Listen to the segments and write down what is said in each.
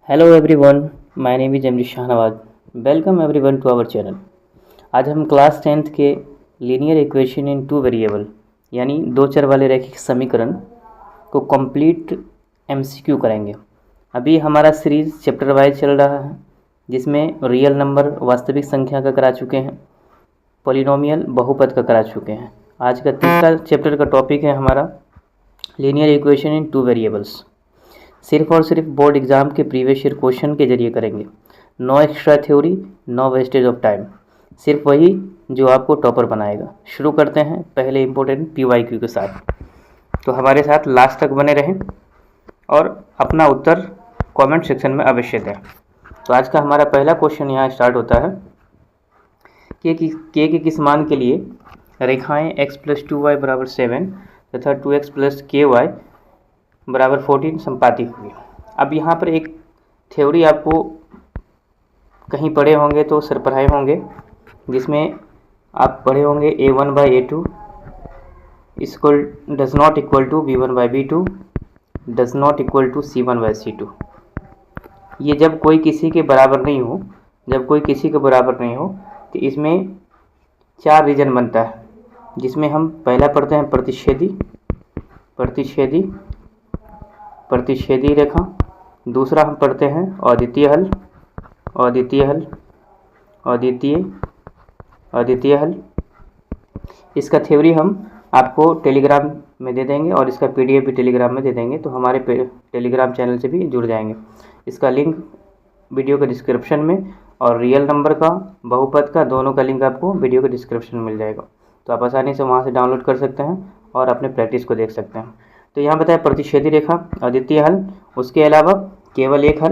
Hello everyone, my name is Amrish Shahnawaz. Welcome everyone to our channel. आज हम class 10th के linear equation in two variable यानी दो चर वाले रैखिक समीकरण को कंप्लीट एमसीक्यू करेंगे। अभी हमारा सीरीज़ चैप्टर वाइज चल रहा है, जिसमें रियल नंबर वास्तविक संख्या का करा चुके हैं, पॉलिनोमियल बहुपद का करा चुके हैं। आज का तीसरा चैप्टर का टॉपिक है हमारा linear equation in two variables. सिर्फ और सिर्फ बोर्ड एग्ज़ाम के प्रीवियस ईयर क्वेश्चन के जरिए करेंगे। No extra theory, no wastage of time, सिर्फ वही जो आपको टॉपर बनाएगा। शुरू करते हैं पहले इम्पोर्टेंट PYQ के साथ। तो हमारे साथ लास्ट तक बने रहें और अपना उत्तर कमेंट सेक्शन में अवश्य दें। तो आज का हमारा पहला क्वेश्चन यहाँ स्टार्ट होता है के के किस मान के लिए रेखाएं x + 2y = 7 तथा 2x + ky = 14 संपाती होगी। अब यहाँ पर एक थ्योरी आपको कहीं पढ़े होंगे तो सर पढ़ाए होंगे, जिसमें आप पढ़े होंगे a1/a2 does not equal to b1/b2 does not equal to c1/c2। ये जब कोई किसी के बराबर नहीं हो, तो इसमें 4 रीजन बनता है, जिसमें हम पहला पढ़ते हैं प्रतिच्छेदी रेखा। दूसरा हम पढ़ते हैं अद्वितीय हल। इसका थ्योरी हम आपको टेलीग्राम में दे देंगे और इसका PDF भी टेलीग्राम में दे देंगे, तो हमारे टेलीग्राम चैनल से भी जुड़ जाएंगे। इसका लिंक वीडियो के डिस्क्रिप्शन में, और रियल नंबर का, बहुपद का, दोनों का लिंक आपको वीडियो के डिस्क्रिप्शन में मिल जाएगा। तो आप आसानी से वहाँ से डाउनलोड कर सकते हैं और अपने प्रैक्टिस को देख सकते हैं। तो यहाँ बताया प्रतिच्छेदी रेखा, अद्वितीय हल, उसके अलावा केवल एक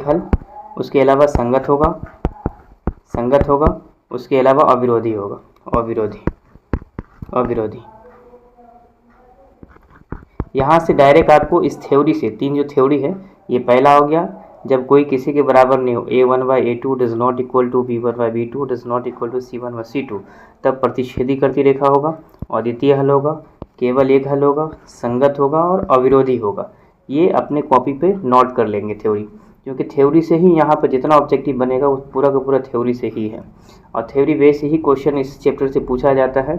हल, उसके अलावा संगत होगा, उसके अलावा अविरोधी होगा। यहाँ से डायरेक्ट आपको इस थ्योरी से, 3 जो थ्योरी है, ये पहला हो गया जब कोई किसी के बराबर नहीं हो, a1/a2 does not equal to b1/b2 does not equal to c1/c2, तब प्रतिच्छेदी करती रेखा होगा, अद्वितीय हल होगा, केवल एक हल होगा, संगत होगा और अविरोधी होगा। ये अपने कॉपी पे नोट कर लेंगे थ्योरी, क्योंकि थ्योरी से ही यहाँ पर जितना ऑब्जेक्टिव बनेगा वो पूरा का पूरा थ्योरी से ही है। और थ्योरी बेस ही क्वेश्चन इस चैप्टर से पूछा जाता है।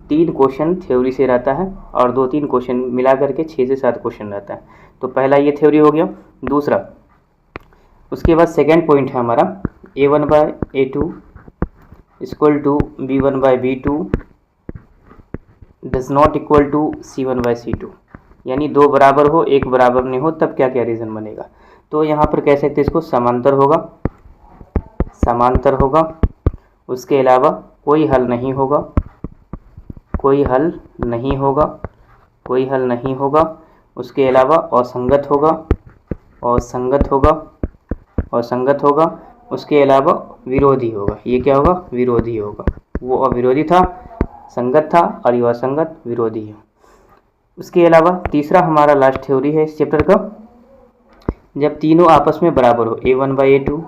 3 क्वेश्चन थ्योरी से रहता है और 2-3 क्वेश्चन मिला करके 6 से 7 क्वेश्चन रहता है। तो पहला ये थ्योरी हो गया। दूसरा, उसके बाद सेकेंड पॉइंट है हमारा a1/a2 equal to b1/b2 does not equal to c1/c2, यानी 2 बराबर हो, 1 बराबर नहीं हो, तब क्या क्या रीज़न बनेगा। तो यहाँ पर कह सकते हैं इसको समांतर उसके अलावा कोई हल नहीं होगा, उसके अलावा असंगत होगा, उसके अलावा विरोधी होगा। ये क्या होगा? विरोधी होगा। वो अविरोधी था, संगत था, और ये असंगत विरोधी है। उसके अलावा तीसरा हमारा लास्ट थ्योरी है इस चैप्टर का, जब तीनों आपस में बराबर हो, a1/a2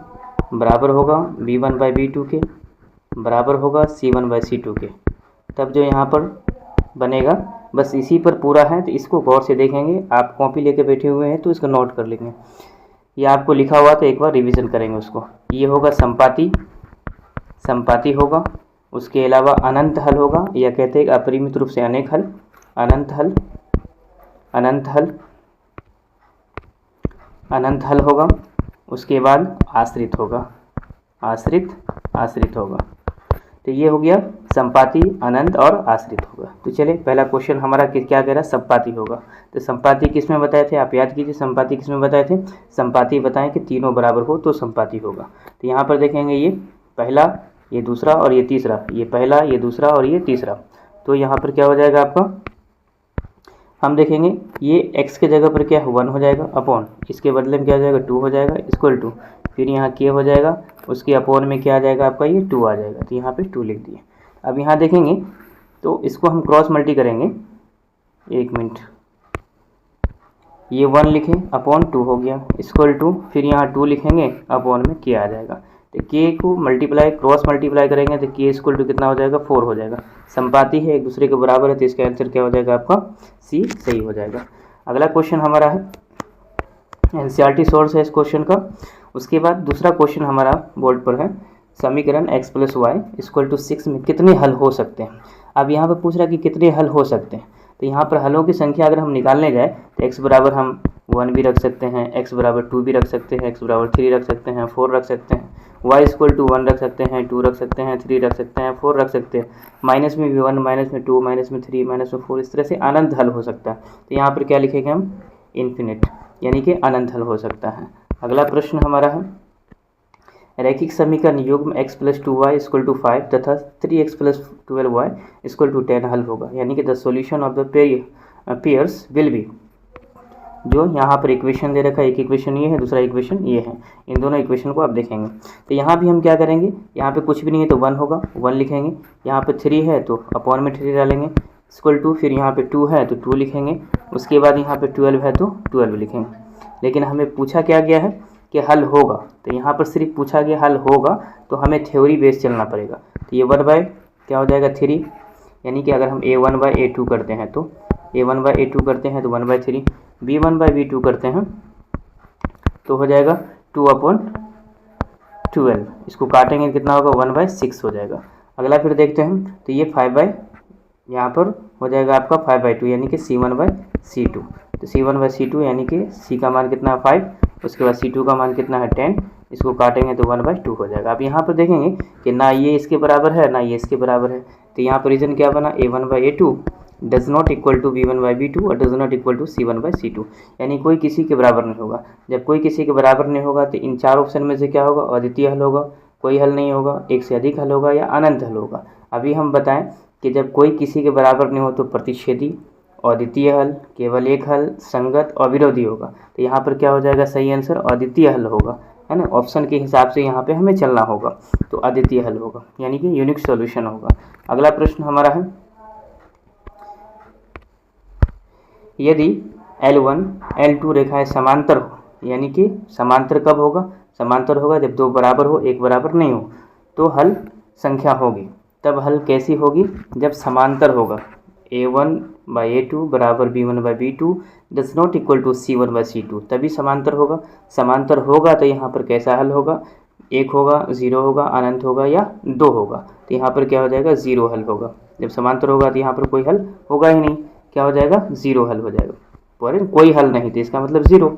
बराबर होगा b1/b2 के, बराबर होगा c1/c2 के, तब जो यहाँ पर बनेगा, बस इसी पर पूरा है। तो इसको गौर से देखेंगे। आप कॉपी लेके बैठे हुए हैं तो इसको नोट कर लेंगे। ये आपको लिखा हुआ तो एक बार रिवीजन करेंगे उसको। ये होगा संपाती होगा, उसके अलावा अनंत हल होगा, या कहते हैं अपरिमित रूप से अनेक हल, अनंत हल होगा। उसके बाद आश्रित होगा। तो ये हो गया संपाती, अनंत और आश्रित होगा। तो चलिए, पहला क्वेश्चन हमारा क्या कह रहा है? संपाती होगा। तो संपाती किस में बताए थे? आप याद कीजिए, संपाती किस में बताए थे? संपाती बताएं कि तीनों बराबर हो तो संपाती होगा। तो यहाँ पर देखेंगे, ये पहला, ये दूसरा और ये तीसरा, ये पहला, ये दूसरा और ये तीसरा। तो यहाँ पर क्या हो जाएगा आपका? हम देखेंगे ये x के जगह पर क्या 1 हो जाएगा, अपॉन इसके बदले में क्या हो जाएगा 2 हो जाएगा, इक्वल टू, फिर यहाँ k हो जाएगा, उसके अपॉन में क्या आ जाएगा आपका? ये 2 आ जाएगा। तो यहाँ पे 2 लिख दिए। अब यहाँ देखेंगे तो इसको हम क्रॉस मल्टी करेंगे। 1 मिनट, ये 1 लिखें, अपॉन 2 हो गया, इक्वल टू, फिर यहाँ 2 लिखेंगे, अपॉन में k आ जाएगा। तो k को क्रॉस मल्टीप्लाई करेंगे तो k इक्वल टू कितना हो जाएगा? 4 हो जाएगा। संपाती है, 1 दूसरे के बराबर है, तो इसका आंसर क्या हो जाएगा आपका? C सही हो जाएगा। अगला क्वेश्चन हमारा है एनसीईआरटी सोर्स है इस क्वेश्चन का। उसके बाद दूसरा क्वेश्चन हमारा बोर्ड पर है, समीकरण x + y = 6 में कितने हल हो सकते हैं। अब यहाँ पर पूछ रहा है कि कितने हल हो सकते हैं, तो यहाँ पर हलों की संख्या अगर हम निकालने जाए तो x बराबर हम 1 भी रख सकते हैं, x बराबर 2 भी रख सकते हैं, x बराबर 3 रख सकते हैं, 4 रख सकते हैं, y = 1 रख सकते हैं, 2 रख सकते हैं, 3 रख सकते हैं, 4 रख सकते हैं, माइनस में भी 1, माइनस में 2, माइनस में 3, माइनस में 4, इस तरह से अनंत हल हो सकता है। तो यहाँ पर क्या लिखेंगे हम, इन्फिनिट, यानी कि अनंत हल हो सकता है। अगला प्रश्न हमारा है, रैखिक समीकरण युग्म x + 2y = 5 तथा 3x + 12y = 10 हल होगा, यानी कि the solution of the pairs will be. जो यहाँ पर इक्वेशन दे रखा है, एक इक्वेशन ये है, दूसरा इक्वेशन ये है, इन दोनों इक्वेशन को आप देखेंगे। तो यहाँ भी हम क्या करेंगे, यहाँ पे कुछ भी नहीं है तो 1 होगा, 1 लिखेंगे। यहाँ पे 3 है तो अपॉन में 3 डालेंगे, = फिर यहाँ पे 2 है तो 2 लिखेंगे। उसके बाद यहाँ पे 12 है तो 12 लिखेंगे। लेकिन हमें पूछा क्या गया है कि हल होगा, तो यहाँ पर सिर्फ पूछा गया हल होगा, तो हमें थ्योरी बेस चलना पड़ेगा। तो ये 1 क्या हो जाएगा 3, यानी कि अगर हम a1/a2 करते हैं तो a1/a2 करते हैं तो 1/3, b1/b2 करते हैं तो हो जाएगा 2/12। इसको काटेंगे कितना होगा, 1/6 हो जाएगा। अगला फिर देखते हैं, तो ये 5 यहाँ पर हो जाएगा आपका 5/2, यानी कि c1/c2। तो c1/c2 यानी कि c का मान कितना है 5, उसके बाद c2 का मान कितना है 10, इसको काटेंगे तो 1/2 हो जाएगा। अब यहाँ पर देखेंगे कि ना ये इसके बराबर है ना ये इसके बराबर है, तो यहाँ पर रीजन क्या बना, a1/a2 does not equal to b1/b2 और does not equal to c1/c2, यानी कोई किसी के बराबर नहीं होगा। जब कोई किसी के बराबर नहीं होगा तो इन 4 ऑप्शन में से क्या होगा, अद्वितीय हल होगा, कोई हल नहीं होगा, एक से अधिक हल होगा या अनंत हल होगा। अभी हम बताएं कि जब कोई किसी के बराबर नहीं हो तो प्रतिच्छेदी, अद्वितीय हल, केवल एक हल, संगत और विरोधी होगा। तो यहाँ पर क्या हो जाएगा, सही आंसर अद्वितीय हल होगा, है ना। ऑप्शन के हिसाब से यहाँ पे हमें चलना होगा, तो अद्वितीय हल होगा, यानी कि यूनिक सॉल्यूशन होगा। अगला प्रश्न हमारा है, यदि L1 L2 रेखाएं समांतर हो, यानी कि समांतर कब होगा, समांतर होगा जब दो बराबर हो, एक बराबर नहीं हो, तो हल संख्या होगी। तब हल कैसी होगी, जब समांतर होगा, a1/a2 = b1/b2 does not equal to c1/c2, तभी समांतर होगा। समांतर होगा तो यहाँ पर कैसा हल होगा, 1 होगा, 0 होगा, अनंत होगा या 2 होगा। तो यहाँ पर क्या हो जाएगा, 0 हल होगा। जब समांतर होगा तो यहाँ पर कोई हल होगा ही नहीं, क्या हो जाएगा, 0 हल हो जाएगा, पर कोई हल नहीं तो इसका मतलब 0।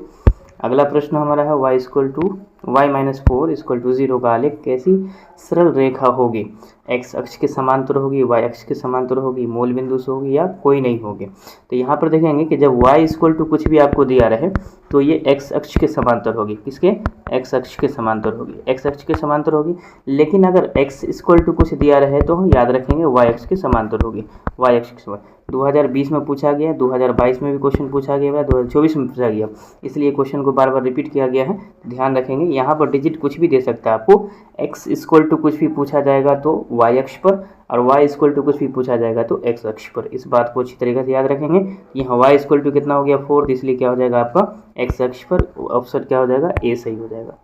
अगला प्रश्न हमारा है, y = 4 = 0 का आलेख कैसी सरल रेखा होगी, x अक्ष के समांतर होगी, y अक्ष के समांतर होगी, मूल बिंदु से होगी या कोई नहीं होगी। तो यहाँ पर देखेंगे कि जब y = कुछ भी आपको दिया रहे तो ये x अक्ष के समांतर होगी, किसके, x अक्ष के समांतर होगी, x अक्ष के समांतर होगी। लेकिन अगर x = कुछ दिया रहे तो याद रखेंगे y अक्ष के समांतर होगी, y अक्ष के समांतर। 2020 में पूछा गया, 2022 में भी क्वेश्चन पूछा गया है, 2024 में पूछा गया, इसलिए क्वेश्चन को बार बार रिपीट किया गया है, ध्यान रखेंगे। यहाँ पर डिजिट कुछ भी दे सकता है आपको, x = कुछ भी पूछा जाएगा तो y अक्ष पर, और y = कुछ भी पूछा जाएगा तो x अक्ष पर। इस बात को अच्छी तरीके से याद रखेंगे। यहाँ y = कितना हो गया 4, तो इसलिए क्या हो जाएगा आपका x अक्ष पर, ऑप्शन क्या हो जाएगा, a सही हो जाएगा।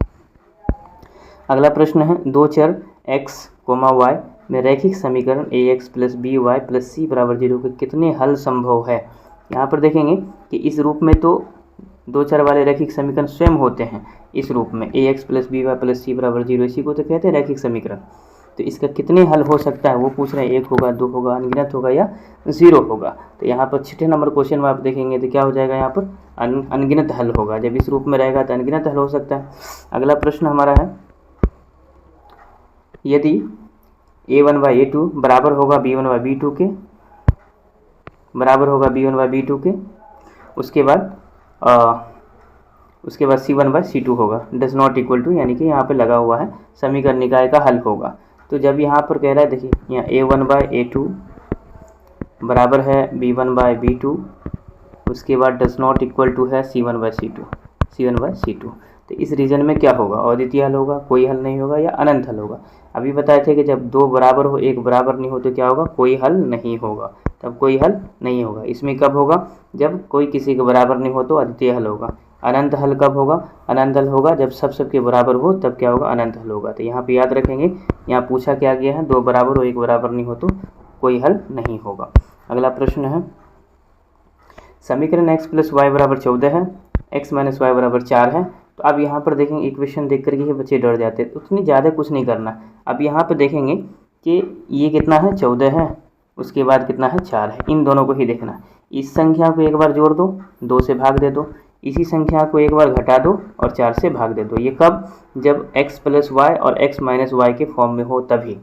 अगला प्रश्न है, दो चर x, y में रैखिक समीकरण ax + by + c = 0 के कितने हल संभव है। यहाँ पर देखेंगे कि इस रूप में तो दो चर वाले रैखिक समीकरण स्वयं होते हैं, इस रूप में ax + by + c = 0, इसी को तो कहते हैं रैखिक समीकरण। तो इसका कितने हल हो सकता है वो पूछ रहे हैं, 1 होगा, 2 होगा, अनगिनत होगा या 0 होगा। तो यहाँ पर 6 नंबर क्वेश्चन में आप देखेंगे तो क्या हो जाएगा, यहाँ पर अनगिनत हल होगा। जब इस रूप में रहेगा तो अनगिनत हल हो सकता है। अगला प्रश्न हमारा है, यदि a1/a2 बराबर होगा b1/b2 के, उसके बाद c1/c2 होगा, डज नॉट इक्वल टू, यानी कि यहाँ पे लगा हुआ है समीकरण निकाय का हल होगा। तो जब यहाँ पर कह रहा है, देखिए यहाँ a1/a2 बराबर है b1/b2, उसके बाद डज नॉट इक्वल टू है c1/c2। तो इस रीजन में क्या होगा, अद्वितीय हल होगा, कोई हल नहीं होगा या अनंत हल होगा। अभी बताए थे कि जब दो बराबर हो, एक बराबर नहीं हो तो क्या होगा, कोई हल नहीं होगा, तब कोई हल नहीं होगा। इसमें कब होगा, जब कोई किसी के बराबर नहीं हो तो अद्वितीय हल होगा। अनंत हल कब होगा, अनंत हल होगा जब सब सबके बराबर हो, तब क्या होगा, अनंत हल होगा। तो यहाँ पे याद रखेंगे, यहाँ पूछा क्या गया है, दो बराबर हो, एक बराबर नहीं हो तो कोई हल नहीं होगा। अगला प्रश्न है, समीकरण x + y = 14 है, x माइनस वाई बराबर 4 है। तो अब यहाँ पर देखेंगे इक्वेशन देख करके ही बच्चे डर जाते हैं, उतनी ज़्यादा कुछ नहीं करना। अब यहाँ पर देखेंगे कि ये कितना है 14 है, उसके बाद कितना है 4 है, इन दोनों को ही देखना। इस संख्या को एक बार जोड़ दो, 2 से भाग दे दो, इसी संख्या को एक बार घटा दो और 4 से भाग दे दो। ये कब? जब x प्लस वाई और x माइनस वाई के फॉर्म में हो तभी।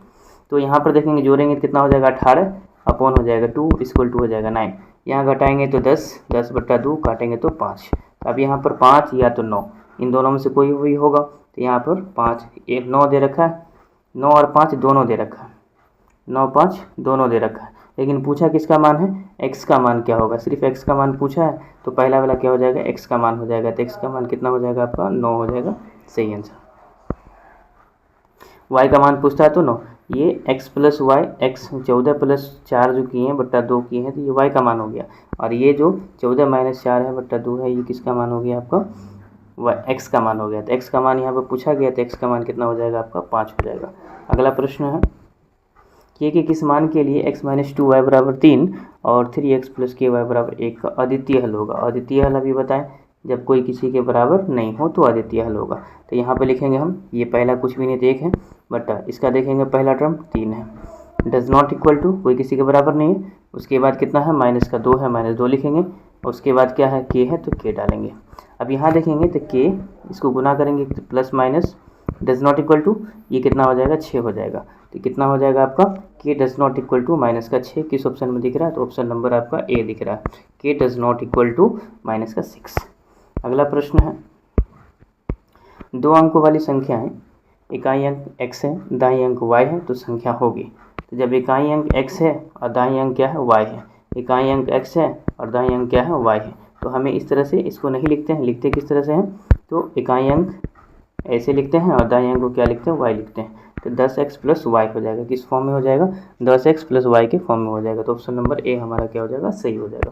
तो यहाँ पर देखेंगे जोड़ेंगे तो कितना हो जाएगा 18 अपॉन हो जाएगा 2 इक्वल टू हो जाएगा 9। यहाँ घटाएंगे तो 10 बट्टा 2 काटेंगे तो 5। अब यहाँ पर 5 या तो 9, इन दोनों में से कोई भी होगा। तो यहाँ पर 5 एक 9 दे रखा है, 9 और 5 दोनों दे रखा है, 9 5 दोनों दे रखा है। लेकिन पूछा किसका मान है? x का मान क्या होगा? सिर्फ x का मान पूछा है, तो पहला वाला क्या हो जाएगा? x का मान हो जाएगा। तो x का मान कितना हो जाएगा आपका? 9 हो जाएगा, सही आंसर। y का मान पूछता है तो 9, ये x plus y, x 14 plus 4 जो किए हैं बट्टा 2 किए हैं, तो ये y का मान हो गया। और ये जो 14 माइनस 4 है बट्टा 2 है, ये किसका मान हो गया आपका? x का मान हो गया। तो x का मान यहाँ पर पूछा गया, तो x का मान कितना हो जाएगा आपका? 5 हो जाएगा। अगला प्रश्न है कि किस मान के लिए x माइनस 2y बराबर 3 और 3x प्लस के वाई बराबर 1 का अद्वितीय हल होगा। अद्वितीय हल अभी बताएं, जब कोई किसी के बराबर नहीं हो तो अद्वितीय हल होगा। तो यहाँ पे लिखेंगे हम, ये पहला कुछ भी नहीं तो 1 है, बटा इसका देखेंगे पहला टर्म 3 है, डज नॉट इक्वल टू कोई किसी के बराबर नहीं है, उसके बाद कितना है? माइनस का 2 है, माइनस 2 लिखेंगे, उसके बाद क्या है? k है, तो k डालेंगे। अब यहाँ देखेंगे तो k इसको गुना करेंगे तो plus minus does not equal to, ये कितना हो जाएगा? 6 हो जाएगा। तो कितना हो जाएगा आपका? k does not equal to minus का 6 किस ऑप्शन में दिख रहा है? तो ऑप्शन नंबर आपका ए दिख रहा है, k does not equal to minus का 6। अगला प्रश्न है, दो अंकों वाली संख्याएं, इकाई अंक x है, दाई अंक y है, तो संख्या होगी। तो जब इकाई अंक x है और दाई अंक क्या है? y है, इकाई अंक x है और दाई अंक क्या है? y है, तो हमें इस तरह से इसको नहीं लिखते हैं, लिखते किस तरह से हैं? तो इकाई अंक ऐसे लिखते हैं और दाई अंक को क्या लिखते हैं? y लिखते हैं। तो 10x प्लस वाई हो जाएगा, किस फॉर्म में हो जाएगा? 10x प्लस वाई के फॉर्म में हो जाएगा। तो ऑप्शन नंबर ए हमारा क्या हो जाएगा? सही हो जाएगा।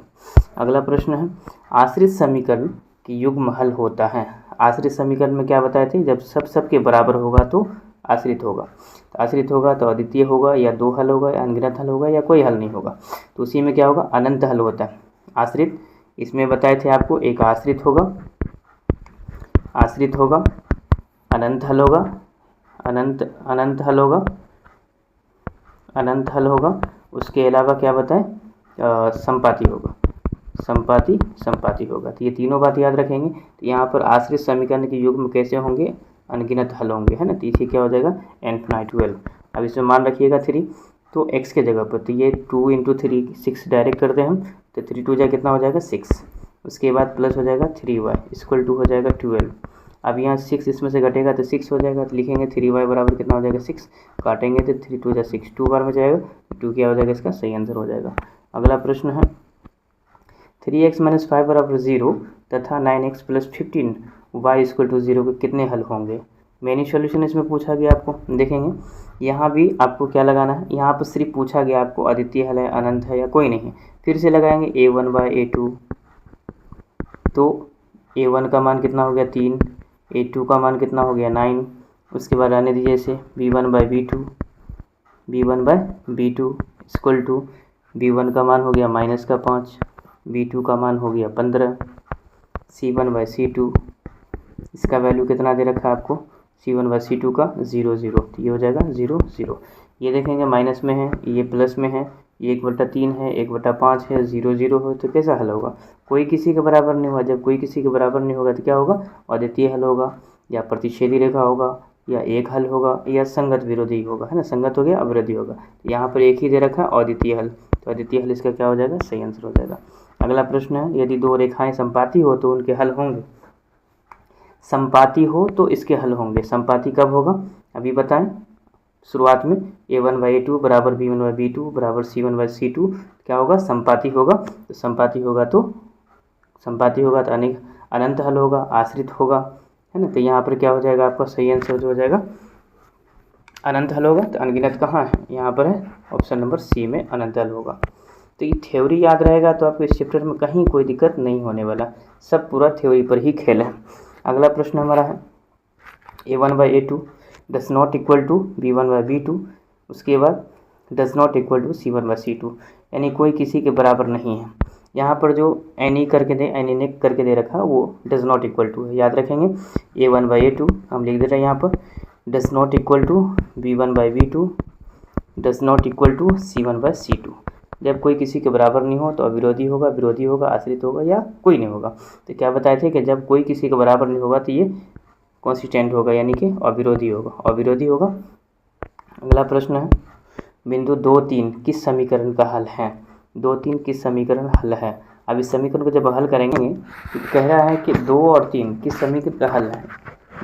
अगला प्रश्न है, आश्रित समीकरण की युग्म हल होता है। आश्रित समीकरण में क्या बताए थे? जब सबके बराबर होगा तो आश्रित होगा, तो आश्रित होगा तो अद्वितीय होगा, या 2 हल होगा, या अनगिनत हल होगा, या कोई हल नहीं होगा। तो उसी में क्या होगा? अनंत हल होता है। आश्रित इसमें बताए थे आपको, एक आश्रित होगा, आश्रित होगा, अनंत हल होगा, अनंत हल होगा, अनंत हल होगा, उसके अलावा क्या बताएं? संपाती होगा, संपाती होगा। तो ये तीनों बात याद रखेंगे। तो यहाँ पर आश्रित समीकरण के युग्म कैसे होंगे? अनगिनत हल होंगे, है ना। तो इसे क्या हो जाएगा? इनफिनाइट 12। अब इसमें मान रखिएगा 3, तो x के जगह पर, तो ये 2 इंटू 3 6 डायरेक्ट करते हैं हम, तो 3 2 कितना हो जाएगा? 6। उसके बाद प्लस हो जाएगा 3y इक्वल टू हो जाएगा 12। अब यहाँ 6 इसमें से घटेगा तो 6 हो जाएगा, तो लिखेंगे 3y बराबर कितना हो जाएगा? 6। काटेंगे तो 3 2 6, 2 बार में जाएगा, 2 क्या हो जाएगा? इसका सही आंसर हो जाएगा। अगला प्रश्न है, 3x माइनस 5 बराबर 0 तथा 9x plus 15 y equal to 0 के कितने हल होंगे? मेनी सॉल्यूशन इसमें पूछा गया आपको, देखेंगे यहाँ भी आपको क्या लगाना है। यहाँ पर सिर्फ पूछा गया आपको अद्वितीय हल है, अनंत है, या कोई नहीं है। फिर से लगाएंगे a1 बाय a2, तो a1 का मान कितना हो गया? 3, a2 का मान कितना हो गया? 9। उसके बाद आने दीजिए इसे b1 by b2, b1 bye b2 equal to b1 का मान हो गया माइनस का 5, b2 का मान हो गया 15, c1 बाई c2, इसका वैल्यू कितना दे रखा है आपको? c1 बाई c2 का 0 0, तो ये हो जाएगा 0 0। ये देखेंगे माइनस में है, ये प्लस में है, ये 1/3 है, 1/5 है, 0 0 हो, तो कैसा हल होगा? कोई किसी के बराबर नहीं हुआ। जब कोई किसी के बराबर नहीं होगा तो क्या होगा? अद्वितीय हल होगा, या प्रतिच्छेदी रेखा होगा, या एक हल होगा, या संगत विरोधी होगा, है ना। संगत हो गया, अविरोधी होगा। तो यहाँ पर एक ही दे रखा है अद्वितीय हल, तो अद्वितीय हल इसका क्या हो जाएगा? सही आंसर हो जाएगा। अगला प्रश्न है, यदि दो रेखाएं संपाती हो तो उनके हल होंगे। संपाती हो तो इसके हल होंगे। संपाती कब होगा? अभी बताएं। शुरुआत में a1 बाई a2 बराबर b1 बाई b2 बराबर c1 बाई c2 क्या होगा? संपाती होगा। तो संपाती होगा तो अनंत हल होगा, आश्रित होगा, है ना। तो यहाँ पर क्या हो जाएगा आपका? सही आंसर जो हो जाएगा अनंत हल होगा। तो अनगिनत कहाँ है? यहाँ पर है, ऑप्शन नंबर सी में अनंत हल होगा। तो ये थ्योरी याद रहेगा तो आपको इस चैप्टर में कहीं कोई दिक्कत नहीं होने वाला, सब पूरा थ्योरी पर ही खेल है। अगला प्रश्न हमारा है, a1 by a2 does not equal to b1 by b2, उसके बाद does not equal to c1 by c2, यानी कोई किसी के बराबर नहीं है। यहाँ पर जो एनी करके दे एनी करके दे रखा वो डज नॉट इक्वल टू है, याद रखेंगे A1/A2 हम लिख दे रहे हैं यहाँ पर, does not equal to B1/B2, does not equal to C1/C2। जब कोई किसी के बराबर नहीं हो तो अविरोधी होगा, विरोधी होगा, आश्रित होगा या कोई नहीं होगा। तो क्या बताए थे कि जब कोई किसी के बराबर नहीं होगा तो ये कॉन्स्टिट्यूएंट होगा, यानी कि अविरोधी होगा, अविरोधी होगा। अगला प्रश्न है बिंदु 2-3 किस समीकरण का हल है? 2-3 किस समीकरण हल है? अब इस समीकरण को जब हल करेंगे तो कह रहा है कि 2 और 3 किस समीकरण का हल है।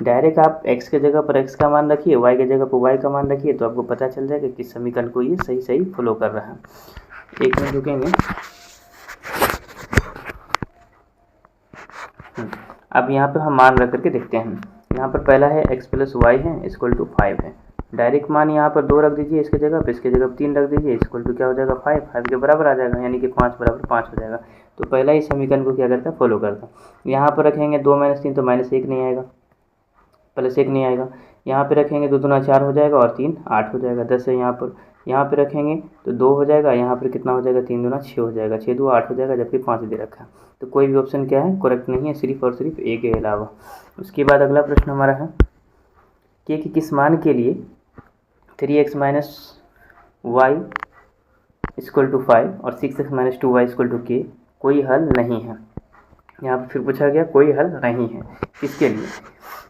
डायरेक्ट आप x के जगह पर x का मान रखिए, y के जगह पर y का मान रखिए, तो आपको पता चल जाएगा कि किस समीकरण को ये सही सही फॉलो कर रहा है। एक मिनट रुकेंगे। अब यहाँ पर हम मान रख करके देखते हैं। यहाँ पर पहला है x + y है इक्वल टू 5 है। डायरेक्ट मान यहाँ पर 2 रख दीजिए इसके जगह पर, इसके जगह पर 3 रख दीजिए, इक्वल टू क्या हो जाएगा 5 के बराबर आ जाएगा, यानी कि 5 = 5 हो जाएगा। तो पहला ही समीकरण को क्या करता है, फॉलो करता है। यहाँ पर रखेंगे 2 - 3 तो -1 नहीं आएगा, +1 नहीं आएगा। यहाँ पे रखेंगे 2 दूना 4 हो जाएगा और 3 8 हो जाएगा, 10 है यहाँ पे रखेंगे तो 2 हो जाएगा, यहाँ पर कितना हो जाएगा 3 दूना 6 हो जाएगा, 6 2 8 हो जाएगा, जबकि 5 दे रखा है। तो कोई भी ऑप्शन क्या है, करेक्ट नहीं है, सिर्फ और सिर्फ ए के अलावा। उसके बाद अगला प्रश्न हमारा है के की किस मान के लिए 3x - y = 5 और 6x - 2y = k कोई हल नहीं है। यहाँ पर फिर पूछा गया कोई हल नहीं है, किसके लिए?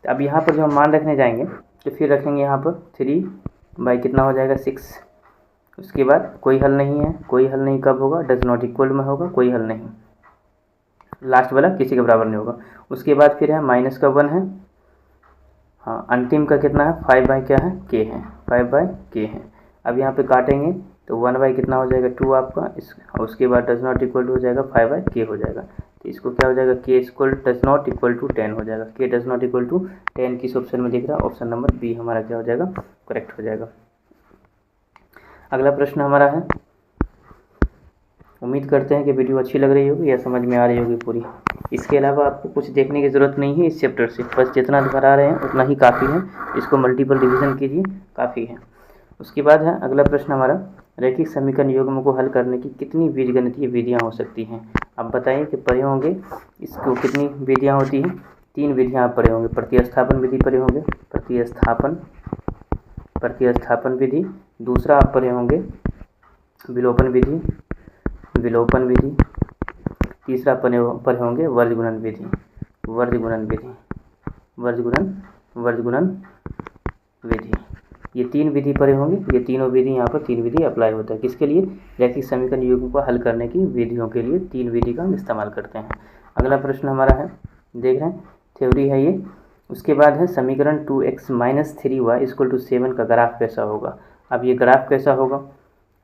तो अब यहाँ पर जो हम मान रखने जाएंगे तो फिर रखेंगे यहाँ पर 3 कितना हो जाएगा 6। उसके बाद कोई हल नहीं है, कोई हल नहीं कब होगा, डज नॉट इक्वल में होगा, कोई हल नहीं, लास्ट वाला किसी के बराबर नहीं होगा। उसके बाद फिर है -1 है, हाँ अंतिम का कितना है 5 क्या है k है, 5/k है। अब यहाँ पे काटेंगे तो 1 कितना हो जाएगा 2 आपका, और उसके बाद डज नॉट इक्वल टू हो जाएगा 5/k हो जाएगा। तो इसको क्या हो जाएगा k does not equal to 10 हो जाएगा, k does not equal to 10 किस ऑप्शन में दिख रहा है, ऑप्शन नंबर बी हमारा क्या हो जाएगा, करेक्ट हो जाएगा। अगला प्रश्न हमारा है, उम्मीद करते हैं कि वीडियो अच्छी लग रही होगी या समझ में आ रही होगी पूरी। इसके अलावा आपको कुछ देखने की ज़रूरत नहीं है इस चैप्टर से, बस जितना करा रहे हैं उतना ही काफ़ी है, इसको मल्टीपल डिवीज़न कीजिए, काफ़ी है। उसके बाद है अगला प्रश्न हमारा, रैखिक समीकरण युग्म को हल करने की कितनी बीजगणितीय विधियाँ हो सकती हैं? आप बताइए कि पढ़े होंगे इसको कितनी विधियाँ होती हैं? 3 विधियाँ आप पढ़े होंगे, प्रतिस्थापन विधि पढ़े होंगे, प्रतिस्थापन विधि। दूसरा आप पढ़े होंगे विलोपन विधि, तीसरा पढ़े होंगे वर्गगुणन विधि। ये 3 विधि पढ़े होंगे, ये तीनों विधि यहाँ पर 3 विधि अप्लाई होता है, किसके लिए, रैखिक समीकरण युग्म को हल करने की विधियों के लिए 3 विधि का हम इस्तेमाल करते हैं। अगला प्रश्न हमारा है, देख रहे हैं थ्योरी है ये। उसके बाद है समीकरण 2x - 3y = 7 का ग्राफ कैसा होगा? अब ये ग्राफ कैसा होगा,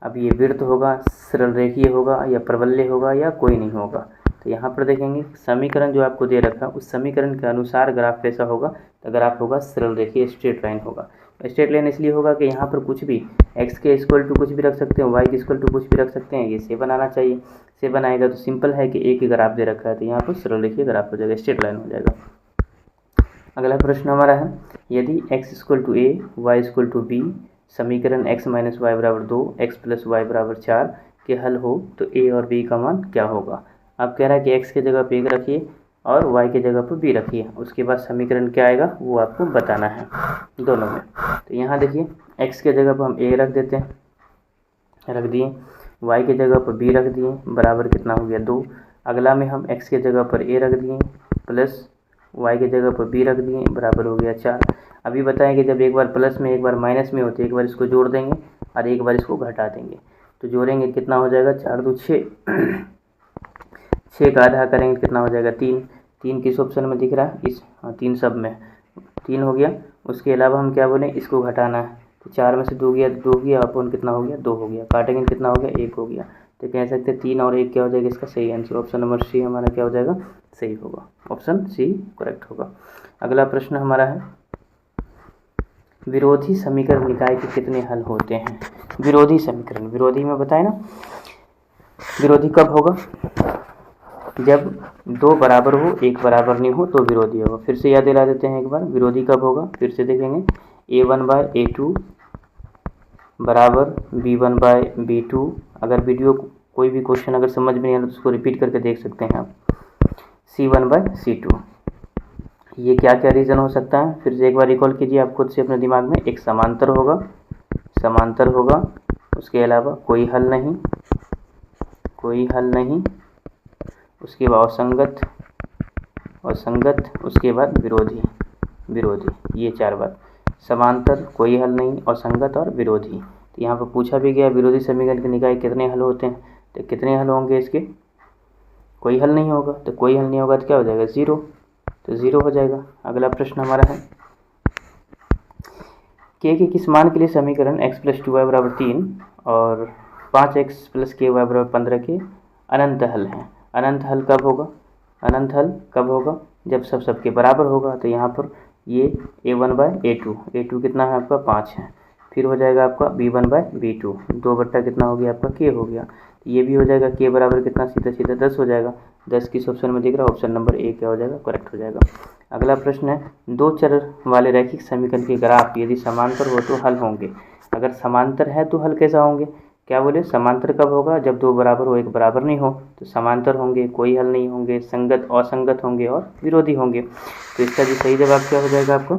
अब ये वृत्त होगा, सरल रेखीय होगा या प्रबल्य होगा या कोई नहीं होगा। तो यहाँ पर देखेंगे समीकरण जो आपको दे रखा है उस समीकरण के अनुसार ग्राफ कैसा होगा, तो ग्राफ होगा सरल रेखीय, स्ट्रेट लाइन होगा। स्ट्रेट लाइन इसलिए होगा कि यहाँ पर कुछ भी x के इक्वल टू कुछ भी रख सकते हैं, y के इक्वल टू कुछ भी रख सकते हैं, ये 7 आना चाहिए। 7 आएगा तो सिंपल है कि एक ही ग्राफ दे रखा है, तो यहाँ पर सरल रेखीय ग्राफ हो जाएगा, स्ट्रेट लाइन हो जाएगा। अगला प्रश्न हमारा है, यदि x = a, y = b, समीकरण x - y = 2, x + y = 4 के हल हो तो a और b का मान क्या होगा? अब कह रहा है कि x के जगह पे 1 रखिए और y के जगह पर b रखिए, उसके बाद समीकरण क्या आएगा वो आपको बताना है दोनों में। तो यहाँ देखिए x के जगह पर हम a रख देते हैं, रख दिए, y के जगह पर b रख दिए, बराबर कितना हो गया 2। अगला में हम x के जगह पर a रख दिए प्लस y के जगह पर b रख दिए, बराबर हो गया 4। अभी बताएं कि जब एक बार प्लस में एक बार माइनस में होते, एक बार इसको जोड़ देंगे और एक बार इसको घटा देंगे, तो जोड़ेंगे कितना हो जाएगा 4 2 6, 6 का आधा करेंगे कितना हो जाएगा 3। 3 किस ऑप्शन में दिख रहा है, इस 3 सब में 3 हो गया। उसके अलावा हम क्या बोले, इसको घटाना है, तो 4 में से 2 गया, 2 गया, अपन कितना हो गया 2 हो गया, काटेंगे कितना हो गया 1 हो गया। तो कह सकते हैं 3 और 1 क्या हो जाएगा इसका सही आंसर, ऑप्शन नंबर सी हमारा क्या हो जाएगा सही होगा, ऑप्शन सी करेक्ट होगा। अगला प्रश्न हमारा है, विरोधी समीकरण निकाय के कितने हल होते हैं? विरोधी समीकरण, विरोधी में बताए ना, विरोधी कब होगा, जब 2 बराबर हो 1 बराबर नहीं हो तो विरोधी होगा। फिर से याद दिला देते हैं एक बार, विरोधी कब होगा, फिर से देखेंगे A1/A2 बराबर B1/B2। अगर वीडियो कोई भी क्वेश्चन अगर समझ में नहीं आ रहा तो उसको रिपीट करके देख सकते हैं आप। C1/C2, ये क्या क्या रीज़न हो सकता है, फिर से एक बार रिकॉल कीजिए आप खुद से अपने दिमाग में। एक समांतर होगा, उसके अलावा कोई हल नहीं, उसके बाद असंगत, उसके बाद विरोधी, ये 4 बात। समांतर, कोई हल नहीं, असंगत और विरोधी। तो यहाँ पर पूछा भी गया विरोधी समीकरण के निकाय कितने हल होते हैं, तो कितने हल होंगे इसके, कोई हल नहीं होगा। तो कोई हल नहीं होगा तो क्या हो जाएगा, 0, तो 0 हो जाएगा। अगला प्रश्न हमारा है k के किस मान के लिए समीकरण x + 2y = 3 और 5x + ky = 15 के अनंत हल हैं। अनंत हल कब होगा, जब सबके बराबर होगा। तो यहाँ पर ये a1/a2 कितना है आपका, 5 है। फिर हो जाएगा आपका b1/b2, 2 कितना हो गया आपका, k हो गया। ये भी हो जाएगा k बराबर कितना, सीधा 10 हो जाएगा। 10 किस ऑप्शन में दिख रहा है, ऑप्शन नंबर ए क्या हो जाएगा, करेक्ट हो जाएगा। अगला प्रश्न है, 2 चर वाले रैखिक समीकरण के ग्राफ यदि समांतर हो तो हल होंगे। अगर समांतर है तो हल कैसा होंगे, क्या बोले, समांतर कब होगा, जब 2 बराबर हो, 1 बराबर नहीं हो तो समांतर होंगे, कोई हल नहीं होंगे, संगत, असंगत होंगे और विरोधी होंगे। तो इसका भी सही जवाब क्या हो जाएगा आपको,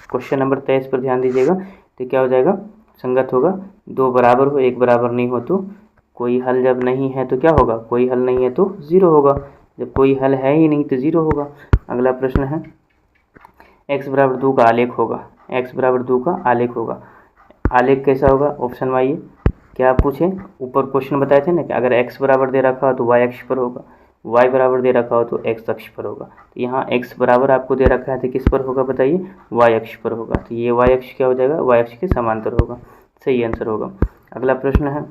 क्वेश्चन नंबर 23 पर ध्यान दीजिएगा। तो क्या हो जाएगा, संगत होगा, 2 बराबर हो, 1 बराबर नहीं हो तो कोई हल, जब नहीं है तो क्या होगा, कोई हल नहीं है तो 0 होगा, जब कोई हल है ही नहीं तो 0 होगा। अगला प्रश्न है, x = 2 का आलेख होगा, आलेख कैसा होगा, ऑप्शन वाई। क्या पूछे, ऊपर क्वेश्चन बताए थे ना कि अगर x बराबर दे रखा हो तो y अक्ष पर होगा, y बराबर दे रखा हो तो x अक्ष पर होगा। तो यहाँ x बराबर आपको दे रखा है तो किस पर होगा बताइए, y अक्ष पर होगा। तो ये y अक्ष क्या हो जाएगा, y अक्ष के समांतर होगा, सही आंसर होगा। अगला प्रश्न है,